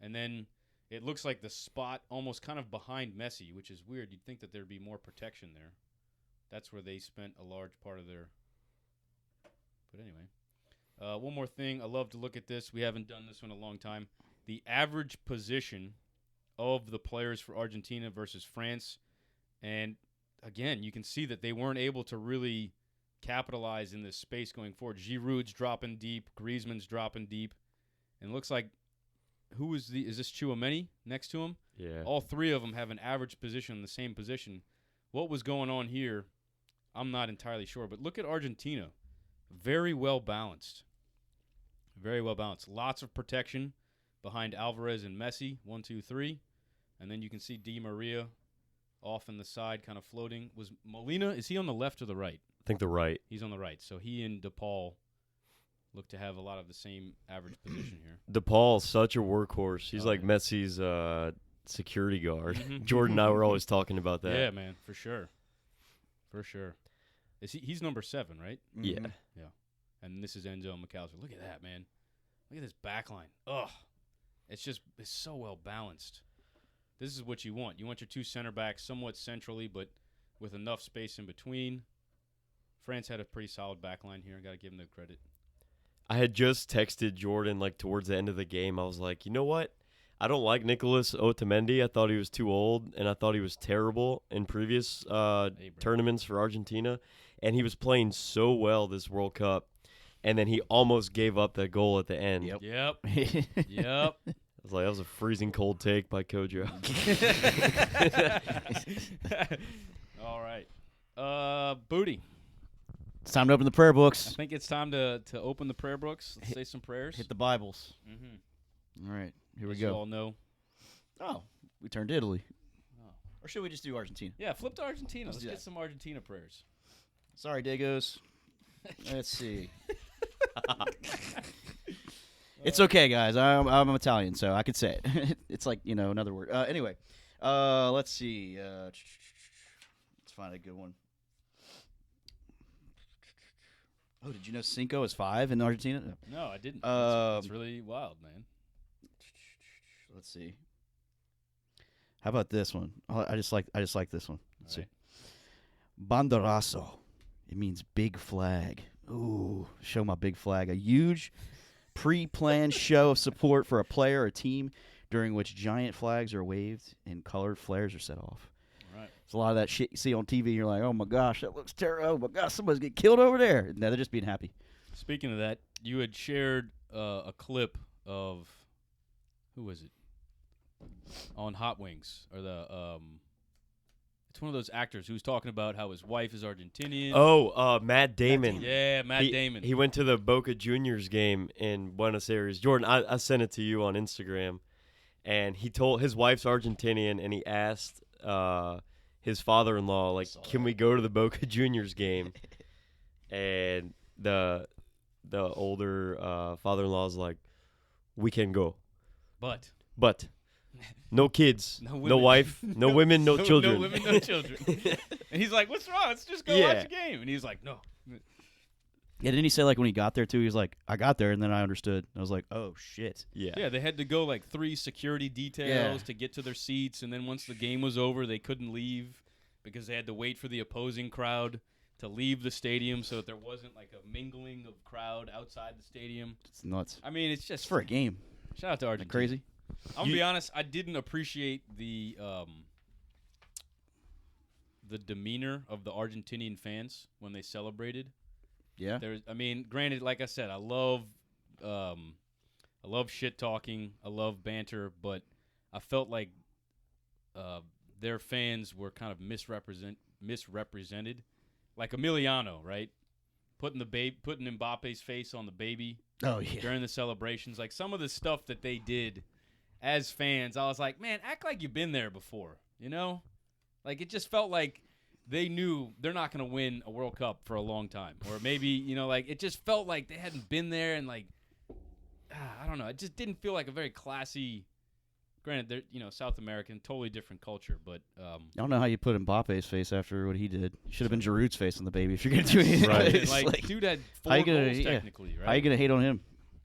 [SPEAKER 2] And then it looks like the spot almost kind of behind Messi, which is weird. You'd think that there'd be more protection there. That's where they spent a large part of their... But anyway. One more thing. I love to look at this. We haven't done this one in a long time. The average position of the players for Argentina versus France. And, again, you can see that they weren't able to really capitalize in this space going forward. Giroud's dropping deep. Griezmann's dropping deep. And it looks like... is this Tchouaméni next to him?
[SPEAKER 3] Yeah.
[SPEAKER 2] All 3 of them have an average position in the same position. What was going on here, I'm not entirely sure. But look at Argentina. Very well balanced. Very well balanced. Lots of protection behind Alvarez and Messi. 1, 2, 3. And then you can see Di Maria off in the side kind of floating. Was Molina, is he on the left or the right?
[SPEAKER 3] I think the right.
[SPEAKER 2] He's on the right. So he and DePaul look to have a lot of the same average position here.
[SPEAKER 3] DePaul's such a workhorse. He's like Messi's security guard. Jordan and I were always talking about that.
[SPEAKER 2] Yeah, man, for sure. For sure. He's number 7, right?
[SPEAKER 3] Yeah.
[SPEAKER 2] Yeah. And this is Enzo and McAllister. Look at that, man. Look at this back line. Ugh. It's so well balanced. This is what you want. You want your 2 center backs somewhat centrally, but with enough space in between. France had a pretty solid back line here. Got to give them the credit.
[SPEAKER 3] I had just texted Jordan like towards the end of the game. I was like, you know what? I don't like Nicolas Otamendi. I thought he was too old, and I thought he was terrible in previous tournaments for Argentina. And he was playing so well this World Cup, and then he almost gave up that goal at the end.
[SPEAKER 2] Yep.
[SPEAKER 3] I was like, that was a freezing cold take by Kojo.
[SPEAKER 2] All right. Booty.
[SPEAKER 1] It's time to open the prayer books.
[SPEAKER 2] I think it's time to open the prayer books. Let's say some prayers.
[SPEAKER 1] Hit the Bibles.
[SPEAKER 2] Mm-hmm.
[SPEAKER 1] All right, here we
[SPEAKER 2] You
[SPEAKER 1] go.
[SPEAKER 2] all know.
[SPEAKER 1] Oh, we turned to Italy. Oh. Or should we just do Argentina?
[SPEAKER 2] Yeah, flip to Argentina. Let's
[SPEAKER 1] do
[SPEAKER 2] get
[SPEAKER 1] that.
[SPEAKER 2] some Argentina prayers.
[SPEAKER 1] Sorry, Dagos. Let's see. It's okay, guys. I'm Italian, so I could say it. It's like, another word. Anyway, let's see. Let's find a good one. Oh, did you know Cinco is 5 in Argentina?
[SPEAKER 2] No, I didn't. That's really wild, man.
[SPEAKER 1] Let's see. How about this one? I just like this one. Let's see. Banderazo. It means big flag. Ooh, show my big flag. A huge pre-planned show of support for a player or team during which giant flags are waved and colored flares are set off.
[SPEAKER 2] Right.
[SPEAKER 1] It's a lot of that shit you see on TV. You're like, oh my gosh, that looks terrible. Oh my gosh, somebody's getting killed over there. No, they're just being happy.
[SPEAKER 2] Speaking of that, you had shared a clip of who was it on Hot Wings or the it's one of those actors who's talking about how his wife is Argentinian.
[SPEAKER 3] Oh, Matt Damon.
[SPEAKER 2] Yeah, Matt Damon.
[SPEAKER 3] He went to the Boca Juniors game in Buenos Aires. Jordan, I sent it to you on Instagram, and he told his wife's Argentinian, and he asked his father-in-law, like, can we go to the Boca Juniors game? And the older father-in-law's like, we can go,
[SPEAKER 2] but
[SPEAKER 3] no kids, no wife, no women, no children.
[SPEAKER 2] No women, no children. And he's like, what's wrong? Let's just go watch the game. And he's like, no.
[SPEAKER 1] Yeah, didn't he say, like, when he got there, too, he was like, I got there, and then I understood. I was like, oh, shit.
[SPEAKER 2] Yeah, they had to go, like, 3 security details to get to their seats, and then once the game was over, they couldn't leave because they had to wait for the opposing crowd to leave the stadium so that there wasn't like a mingling of crowd outside the stadium.
[SPEAKER 1] It's nuts.
[SPEAKER 2] I mean, it's just
[SPEAKER 1] For a game.
[SPEAKER 2] Shout out to Argentina.
[SPEAKER 1] Crazy.
[SPEAKER 2] I'm gonna be honest. I didn't appreciate the demeanor of the Argentinian fans when they celebrated.
[SPEAKER 1] Yeah.
[SPEAKER 2] Granted, like I said, I love shit talking. I love banter, but I felt like their fans were kind of misrepresented. Like Emiliano, right? Putting Mbappe's face on the baby.
[SPEAKER 1] Oh, yeah.
[SPEAKER 2] During the celebrations. Like some of the stuff that they did as fans, I was like, man, act like you've been there before, you know? Like it just felt like they knew they're not going to win a World Cup for a long time. Or maybe, you know, like it just felt like they hadn't been there and like, I don't know. It just didn't feel like a very classy. Granted, they're, you know, South American, totally different culture, but
[SPEAKER 1] I don't know how you put Mbappe's face after what he did. Should have been Giroud's face on the baby if you're going to do anything.
[SPEAKER 3] Right.
[SPEAKER 2] Like, dude had 4 goals technically, right?
[SPEAKER 1] How you going to hate on him?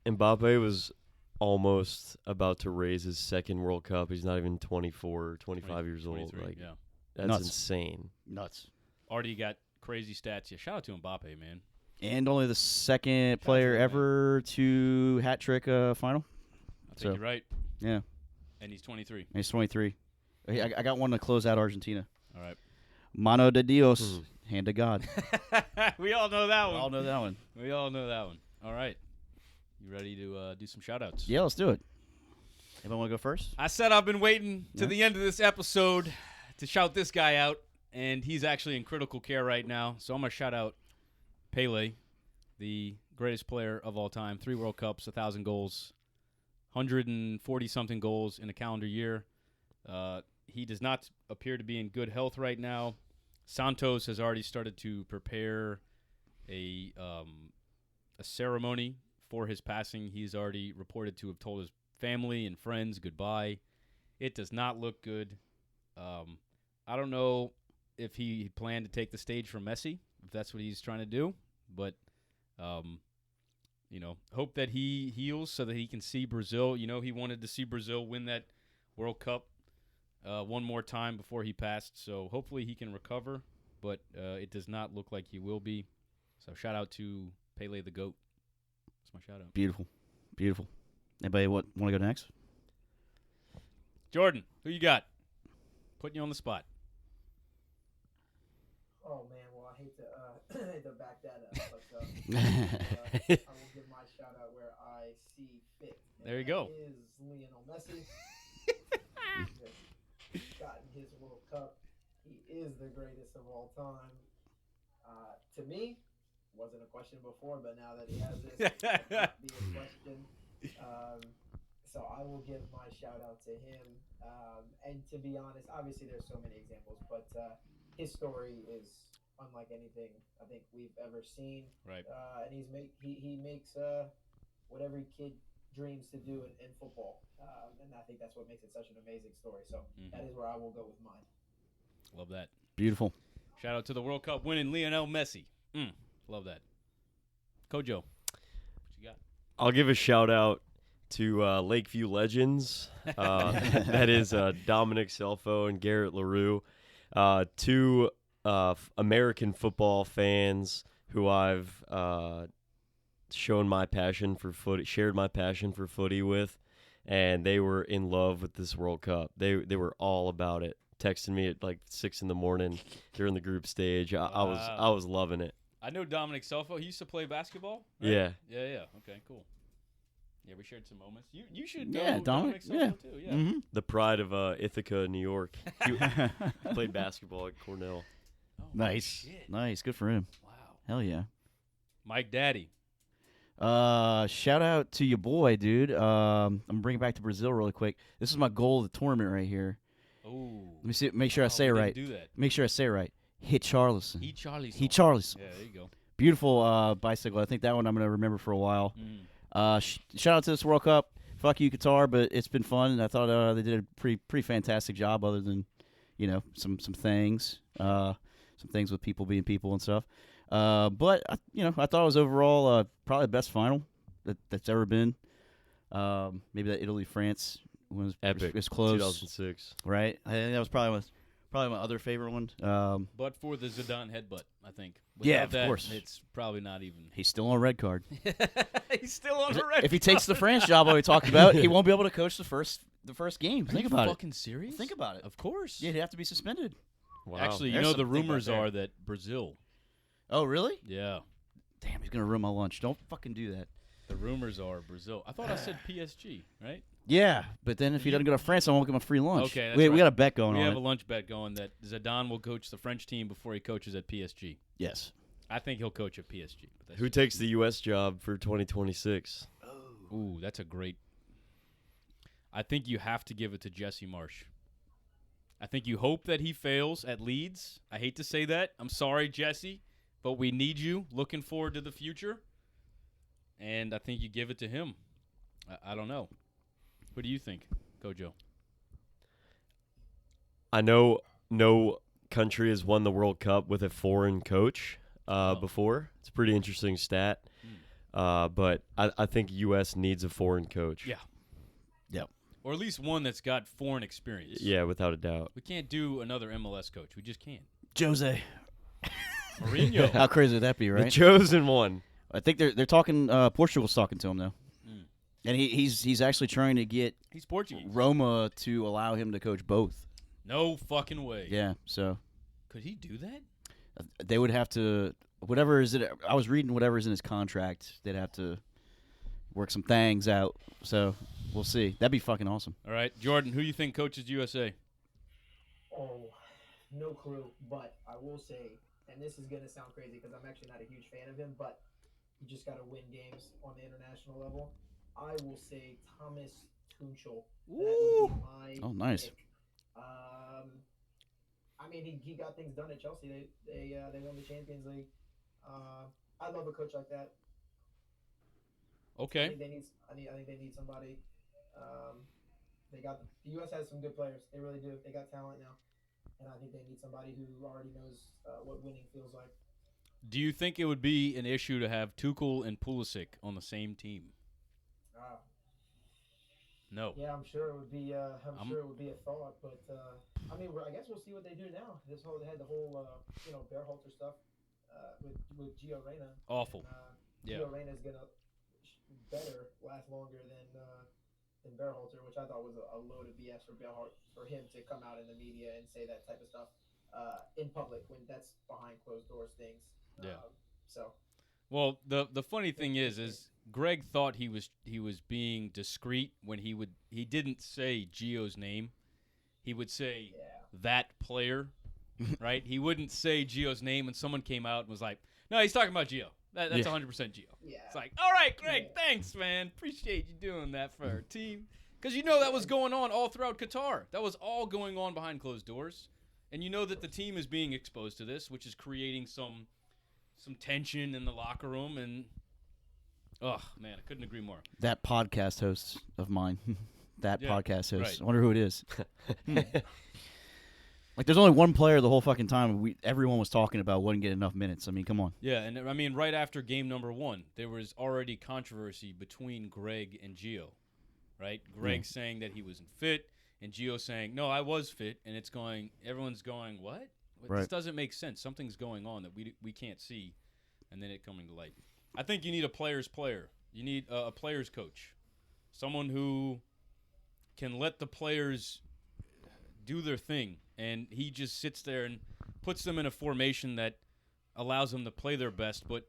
[SPEAKER 3] Mbappe was almost about to raise his second World Cup. He's not even 24, 25 years old. Like,
[SPEAKER 2] yeah.
[SPEAKER 3] That's
[SPEAKER 1] Nuts.
[SPEAKER 3] insane.
[SPEAKER 1] Nuts.
[SPEAKER 2] Already got crazy stats. Yeah, shout out to Mbappe, man.
[SPEAKER 1] And only the second player ever to hat trick a final.
[SPEAKER 2] I think you're right.
[SPEAKER 1] Yeah.
[SPEAKER 2] And he's 23.
[SPEAKER 1] He's 23. I got one to close out Argentina.
[SPEAKER 2] All right.
[SPEAKER 1] Mano de Dios. Hand of God.
[SPEAKER 2] We all know that one.
[SPEAKER 1] We all know that one.
[SPEAKER 2] We all know that one. All right. You ready to do some shout-outs?
[SPEAKER 1] Yeah, let's do it. Anybody want to go first?
[SPEAKER 2] I said I've been waiting to the end of this episode to shout this guy out, and he's actually in critical care right now. So I'm going to shout out Pele, the greatest player of all time. 3 World Cups, 1,000 goals, 140-something goals in a calendar year. He does not appear to be in good health right now. Santos has already started to prepare a ceremony for his passing. He's already reported to have told his family and friends goodbye. It does not look good. I don't know if he planned to take the stage for Messi, if that's what he's trying to do, but you know, hope that he heals so that he can see Brazil. You know, he wanted to see Brazil win that World Cup one more time before he passed, so hopefully he can recover, but it does not look like he will be. So shout out to Pele the GOAT. That's my shout out.
[SPEAKER 1] Beautiful. Beautiful. Anybody want to go next?
[SPEAKER 2] Jordan, who you got? Putting you on the spot.
[SPEAKER 4] Oh man, well I hate to back that up, but I will give my shout out where I see fit.
[SPEAKER 2] There you go.
[SPEAKER 4] Is Lionel Messi. He's gotten his World Cup. He is the greatest of all time. To me, wasn't a question before, but now that he has this, it might not be a question. So I will give my shout out to him. And to be honest, obviously there's so many examples, but his story is unlike anything I think we've ever seen.
[SPEAKER 2] Right.
[SPEAKER 4] And he makes what every kid dreams to do in football. And I think that's what makes it such an amazing story. So that is where I will go with mine.
[SPEAKER 2] Love that.
[SPEAKER 1] Beautiful.
[SPEAKER 2] Shout out to the World Cup winning Lionel Messi. Love that. Kojo, what you got?
[SPEAKER 3] I'll give a shout out to Lakeview Legends. That is Dominic Selfo and Garrett LaRue, 2 American football fans who I've shared my passion for footy with, and they were in love with this World Cup. They were all about it. Texting me at like 6 a.m. during the group stage. I was loving it.
[SPEAKER 2] I know Dominic Selfo. He used to play basketball. Right?
[SPEAKER 3] Yeah.
[SPEAKER 2] Yeah. Okay, cool. Yeah, we shared some moments. You should know
[SPEAKER 1] Yeah,
[SPEAKER 2] Dominic Selfo too. Yeah.
[SPEAKER 1] Mm-hmm.
[SPEAKER 3] The pride of Ithaca, New York. He played basketball at Cornell.
[SPEAKER 2] Oh,
[SPEAKER 1] Nice.
[SPEAKER 2] shit.
[SPEAKER 1] Nice. Good for him.
[SPEAKER 2] Wow.
[SPEAKER 1] Hell yeah.
[SPEAKER 2] Mike Daddy.
[SPEAKER 1] Shout out to your boy, dude. I'm bringing back to Brazil really quick. This is my goal of the tournament right here.
[SPEAKER 2] Oh.
[SPEAKER 1] Let me see. Make sure I say it right.
[SPEAKER 2] Do that.
[SPEAKER 1] Make sure I say it right. Hitcharlison.
[SPEAKER 2] Hitcharlison. Yeah, there you go.
[SPEAKER 1] Beautiful bicycle. I think that one I'm going to remember for a while. Shout out to this World Cup. Fuck you, Qatar, but it's been fun. And I thought they did a pretty fantastic job other than, you know, some things. Some things with people being people and stuff. But, I thought it was overall probably the best final that's ever been. Maybe that Italy-France was
[SPEAKER 3] Epic.
[SPEAKER 1] was close.
[SPEAKER 3] 2006.
[SPEAKER 1] Right? I think that was probably Probably my other favorite one.
[SPEAKER 2] But for the Zidane headbutt, I think.
[SPEAKER 1] Yeah,
[SPEAKER 2] Without
[SPEAKER 1] of
[SPEAKER 2] that,
[SPEAKER 1] course.
[SPEAKER 2] It's probably not even.
[SPEAKER 1] He's still on a red card.
[SPEAKER 2] He's still on the red.
[SPEAKER 1] If he takes the France job we talked about, he won't be able to coach the first game.
[SPEAKER 2] Are
[SPEAKER 1] Think
[SPEAKER 2] you
[SPEAKER 1] about it.
[SPEAKER 2] fucking serious?
[SPEAKER 1] Think about it.
[SPEAKER 2] Of course.
[SPEAKER 1] Yeah, he'd have to be suspended.
[SPEAKER 3] Wow.
[SPEAKER 2] Actually, you
[SPEAKER 1] There's
[SPEAKER 2] know the
[SPEAKER 1] something to think
[SPEAKER 2] rumors
[SPEAKER 1] about there.
[SPEAKER 2] are that Brazil.
[SPEAKER 1] Oh, really?
[SPEAKER 2] Yeah.
[SPEAKER 1] Damn, he's gonna ruin my lunch. Don't fucking do that.
[SPEAKER 2] The rumors are Brazil. I thought I said PSG, right?
[SPEAKER 1] Yeah, but then if he doesn't go to France, I won't give him a free lunch.
[SPEAKER 2] Okay, that's
[SPEAKER 1] we
[SPEAKER 2] right.
[SPEAKER 1] got a bet going
[SPEAKER 2] We
[SPEAKER 1] on.
[SPEAKER 2] have
[SPEAKER 1] it.
[SPEAKER 2] a lunch bet going that Zidane will coach the French team before he coaches at PSG.
[SPEAKER 1] Yes.
[SPEAKER 2] I think he'll coach at PSG. But that's
[SPEAKER 3] Who
[SPEAKER 2] just-
[SPEAKER 3] takes the U.S. job for 2026?
[SPEAKER 2] Ooh, that's a great. I think you have to give it to Jesse Marsh. I think you hope that he fails at Leeds. I hate to say that. I'm sorry, Jesse, but we need you. Looking forward to the future. And I think you give it to him. I don't know. What do you think, Kojo?
[SPEAKER 3] I know no country has won the World Cup with a foreign coach before. It's a pretty interesting stat. But I think U.S. needs a foreign coach.
[SPEAKER 2] Yeah.
[SPEAKER 1] Yep.
[SPEAKER 2] Or at least one that's got foreign experience.
[SPEAKER 3] Yeah, without a doubt.
[SPEAKER 2] We can't do another MLS coach. We just can't.
[SPEAKER 1] Jose.
[SPEAKER 2] Mourinho.
[SPEAKER 1] How crazy would that be,
[SPEAKER 3] The
[SPEAKER 1] right?
[SPEAKER 3] chosen one.
[SPEAKER 1] I think they're talking. Portugal's talking to him though, and he's actually trying to get
[SPEAKER 2] He's Portuguese.
[SPEAKER 1] Roma to allow him to coach both.
[SPEAKER 2] No fucking way.
[SPEAKER 1] Yeah, so
[SPEAKER 2] Could he do that?
[SPEAKER 1] they would have to whatever is it. I was reading whatever's in his contract. They'd have to work some things out. So we'll see. That'd be fucking awesome.
[SPEAKER 2] All right, Jordan, who you think coaches USA?
[SPEAKER 4] Oh, no clue. But I will say, and this is going to sound crazy because I'm actually not a huge fan of him, but you just got to win games on the international level. I will say Thomas Tuchel. That would be my
[SPEAKER 1] Oh, nice.
[SPEAKER 4] pick. I mean, he got things done at Chelsea. They won the Champions League. I love a coach like that. I
[SPEAKER 2] Okay.
[SPEAKER 4] think they need somebody. The U.S. has some good players. They really do. They got talent now, and I think they need somebody who already knows what winning feels like.
[SPEAKER 2] Do you think it would be an issue to have Tuchel and Pulisic on the same team? No.
[SPEAKER 4] Yeah, I'm sure it would be. Sure it would be a thought, but I mean, I guess we'll see what they do now. They had the whole Bearhalter stuff with Gio Reyna.
[SPEAKER 2] Awful.
[SPEAKER 4] And, Gio Reyna is gonna better last longer than Bearhalter, which I thought was a load of BS for him to come out in the media and say that type of stuff in public when that's behind closed doors things.
[SPEAKER 2] Yeah.
[SPEAKER 4] So.
[SPEAKER 2] Well, the funny thing is Greg thought he was being discreet when he didn't say Gio's name. He would say that player, right? He wouldn't say Gio's name, and someone came out and was like, "No, he's talking about Gio. That's 100% Gio."
[SPEAKER 4] Yeah.
[SPEAKER 2] It's like, all right, Greg, thanks, man. Appreciate you doing that for our team. Because you know that was going on all throughout Qatar. That was all going on behind closed doors. And you know that the team is being exposed to this, which is creating some tension in the locker room. And, oh, man, I couldn't agree more.
[SPEAKER 1] That podcast host of mine. That
[SPEAKER 2] Yeah,
[SPEAKER 1] podcast host.
[SPEAKER 2] right.
[SPEAKER 1] I wonder who it is. Like, there's only one player the whole fucking time everyone was talking about wouldn't get enough minutes. I mean, come on.
[SPEAKER 2] Yeah, and I mean, right after game number 1, there was already controversy between Greg and Gio, right? Greg saying that he wasn't fit, and Gio saying, no, I was fit, and everyone's going, what?
[SPEAKER 1] Right.
[SPEAKER 2] This doesn't make sense. Something's going on that we can't see, and then it coming to light. I think you need a player's player. You need a player's coach, someone who can let the players do their thing, and he just sits there and puts them in a formation that allows them to play their best, but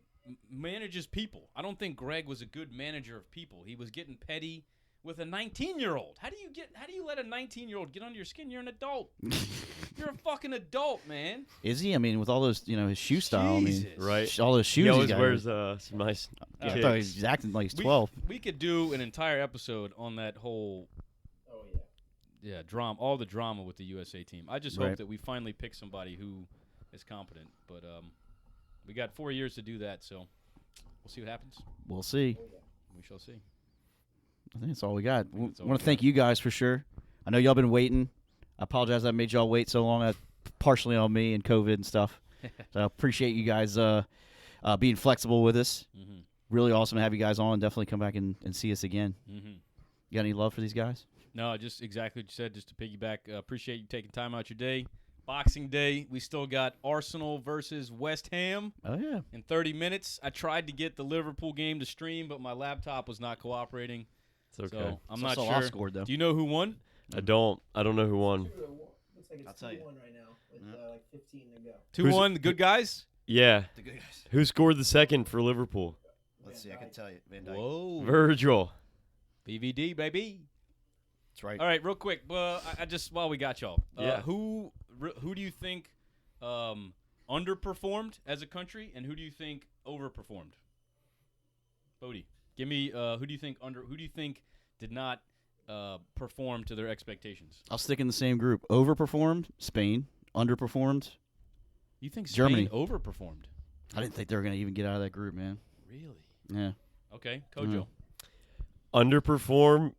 [SPEAKER 2] manages people. I don't think Greg was a good manager of people. He was getting petty with a 19-year-old. How do you let a 19-year-old get under your skin? You're an adult. You're a fucking adult, man.
[SPEAKER 1] Is he? I mean, with all those, his shoe style. I mean,
[SPEAKER 2] Jesus.
[SPEAKER 3] Right.
[SPEAKER 1] all those shoes
[SPEAKER 3] He
[SPEAKER 1] he's
[SPEAKER 3] always
[SPEAKER 1] got.
[SPEAKER 3] wears some nice
[SPEAKER 1] I
[SPEAKER 3] kicks.
[SPEAKER 1] thought he was acting like he's 12.
[SPEAKER 2] We could do an entire episode on that whole
[SPEAKER 4] Oh yeah.
[SPEAKER 2] drama, all the drama with the USA team. I just
[SPEAKER 1] Right.
[SPEAKER 2] hope that we finally pick somebody who is competent. But we got 4 years to do that, so we'll see what happens.
[SPEAKER 1] We'll see.
[SPEAKER 2] We shall see.
[SPEAKER 1] I think that's all we got. I
[SPEAKER 2] that's all
[SPEAKER 1] want
[SPEAKER 2] we
[SPEAKER 1] to thank you guys for sure. I know y'all been waiting. I apologize I made y'all wait so long. That's partially on me and COVID and stuff. So I appreciate you guys being flexible with us.
[SPEAKER 2] Mm-hmm.
[SPEAKER 1] Really awesome to have you guys on. Definitely come back and see us again.
[SPEAKER 2] Mm-hmm.
[SPEAKER 1] You got any love for these guys?
[SPEAKER 2] No, just exactly what you said. Just to piggyback, appreciate you taking time out your day. Boxing Day, we still got Arsenal versus West Ham
[SPEAKER 1] Oh yeah.
[SPEAKER 2] in 30 minutes. I tried to get the Liverpool game to stream, but my laptop was not cooperating.
[SPEAKER 3] It's okay.
[SPEAKER 2] So I'm
[SPEAKER 1] So
[SPEAKER 2] not
[SPEAKER 1] Salah
[SPEAKER 2] sure.
[SPEAKER 1] scored though.
[SPEAKER 2] Do you know who won?
[SPEAKER 3] I don't know who won.
[SPEAKER 4] Looks like it's
[SPEAKER 1] I'll tell you.
[SPEAKER 4] 2-1 right now with like 15 to go.
[SPEAKER 2] 2-1, the good guys?
[SPEAKER 3] Yeah.
[SPEAKER 1] The good guys.
[SPEAKER 3] Who scored the second for Liverpool?
[SPEAKER 1] Let's see. I can tell you. Van Dijk.
[SPEAKER 2] Whoa.
[SPEAKER 3] Virgil.
[SPEAKER 2] BVD, baby.
[SPEAKER 1] That's right.
[SPEAKER 2] All right, real quick. Well, I just while we got y'all,
[SPEAKER 3] Yeah.
[SPEAKER 2] who do you think underperformed as a country, and who do you think overperformed? Bodie, give me who do you think did not perform to their expectations?
[SPEAKER 1] I'll stick in the same group. Overperformed Spain. Underperformed.
[SPEAKER 2] You think Spain
[SPEAKER 1] Germany.
[SPEAKER 2] overperformed?
[SPEAKER 1] I didn't think they were gonna even get out of that group, man.
[SPEAKER 2] Really?
[SPEAKER 1] Yeah.
[SPEAKER 2] Okay, Kojo.
[SPEAKER 3] Underperform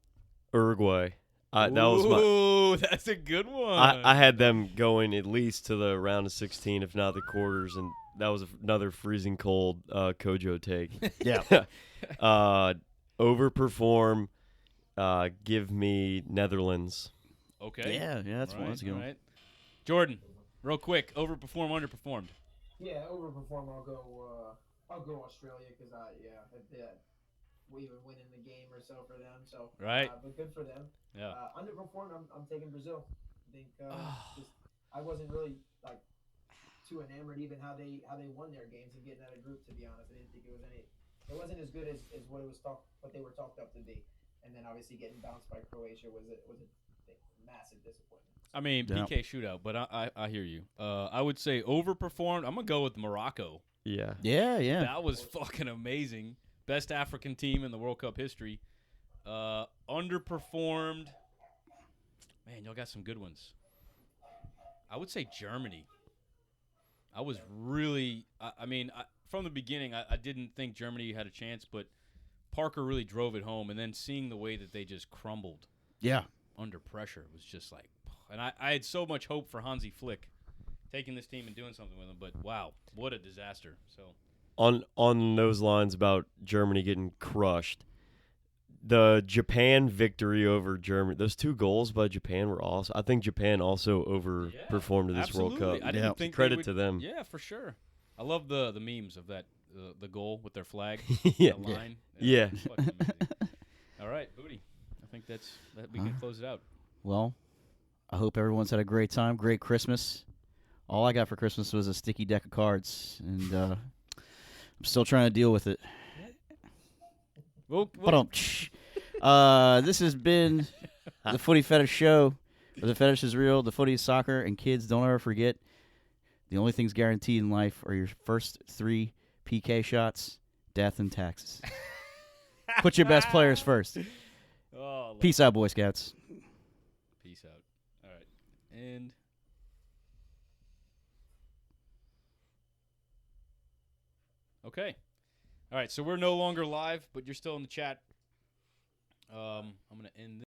[SPEAKER 3] Uruguay. That was my.
[SPEAKER 2] Ooh, that's a good one.
[SPEAKER 3] I had them going at least to the round of 16, if not the quarters, and that was another freezing cold Kojo take.
[SPEAKER 1] Yeah.
[SPEAKER 3] Overperform. Give me Netherlands.
[SPEAKER 2] Okay.
[SPEAKER 1] Yeah. That's one. That's a good
[SPEAKER 2] all
[SPEAKER 1] one.
[SPEAKER 2] right. Jordan, real quick, overperform, underperformed.
[SPEAKER 4] Yeah, overperform. I'll go Australia because we even win in the game or so for them. So
[SPEAKER 2] Right.
[SPEAKER 4] but good for them.
[SPEAKER 2] Yeah.
[SPEAKER 4] Underperformed. I'm taking Brazil. I think I wasn't really like too enamored even how they won their games and getting out of group. To be honest, I didn't think it wasn't as good as what they were talked up to be. And then obviously getting bounced by Croatia was a massive disappointment.
[SPEAKER 2] I mean,
[SPEAKER 1] Yeah.
[SPEAKER 2] PK shootout, but I hear you. I would say overperformed. I'm gonna go with Morocco.
[SPEAKER 3] Yeah.
[SPEAKER 1] Yeah. Yeah.
[SPEAKER 2] That was fucking amazing. Best African team in the World Cup history. Underperformed. Man, y'all got some good ones. I would say Germany. I was really. From the beginning, I didn't think Germany had a chance, but Parker really drove it home, and then seeing the way that they just crumbled
[SPEAKER 1] Yeah.
[SPEAKER 2] under pressure was just like. And I had so much hope for Hansi Flick taking this team and doing something with them, but wow, what a disaster. So
[SPEAKER 3] On those lines about Germany getting crushed, the Japan victory over Germany, those 2 goals by Japan were awesome. I think Japan also overperformed in this
[SPEAKER 2] absolutely.
[SPEAKER 3] World Cup.
[SPEAKER 2] I didn't think
[SPEAKER 3] Credit
[SPEAKER 2] they would,
[SPEAKER 3] to them.
[SPEAKER 2] Yeah, for sure. I love the memes of that the goal with their flag.
[SPEAKER 3] Yeah.
[SPEAKER 2] The line.
[SPEAKER 3] Yeah.
[SPEAKER 2] it's fucking amazing. All right, Booty. I think that we can close it out.
[SPEAKER 1] Well, I hope everyone's had a great time, great Christmas. All I got for Christmas was a sticky deck of cards, and I'm still trying to deal with it.
[SPEAKER 2] Well,
[SPEAKER 1] This has been the Footy Fetish Show. Where the fetish is real, the footy is soccer, and kids, don't ever forget, the only things guaranteed in life are your first 3 PK shots, death, and taxes. Put your best players first.
[SPEAKER 2] Oh,
[SPEAKER 1] Peace out, Boy Scouts.
[SPEAKER 2] Peace out. All right. And okay. All right, so we're no longer live, but you're still in the chat. I'm going to end this.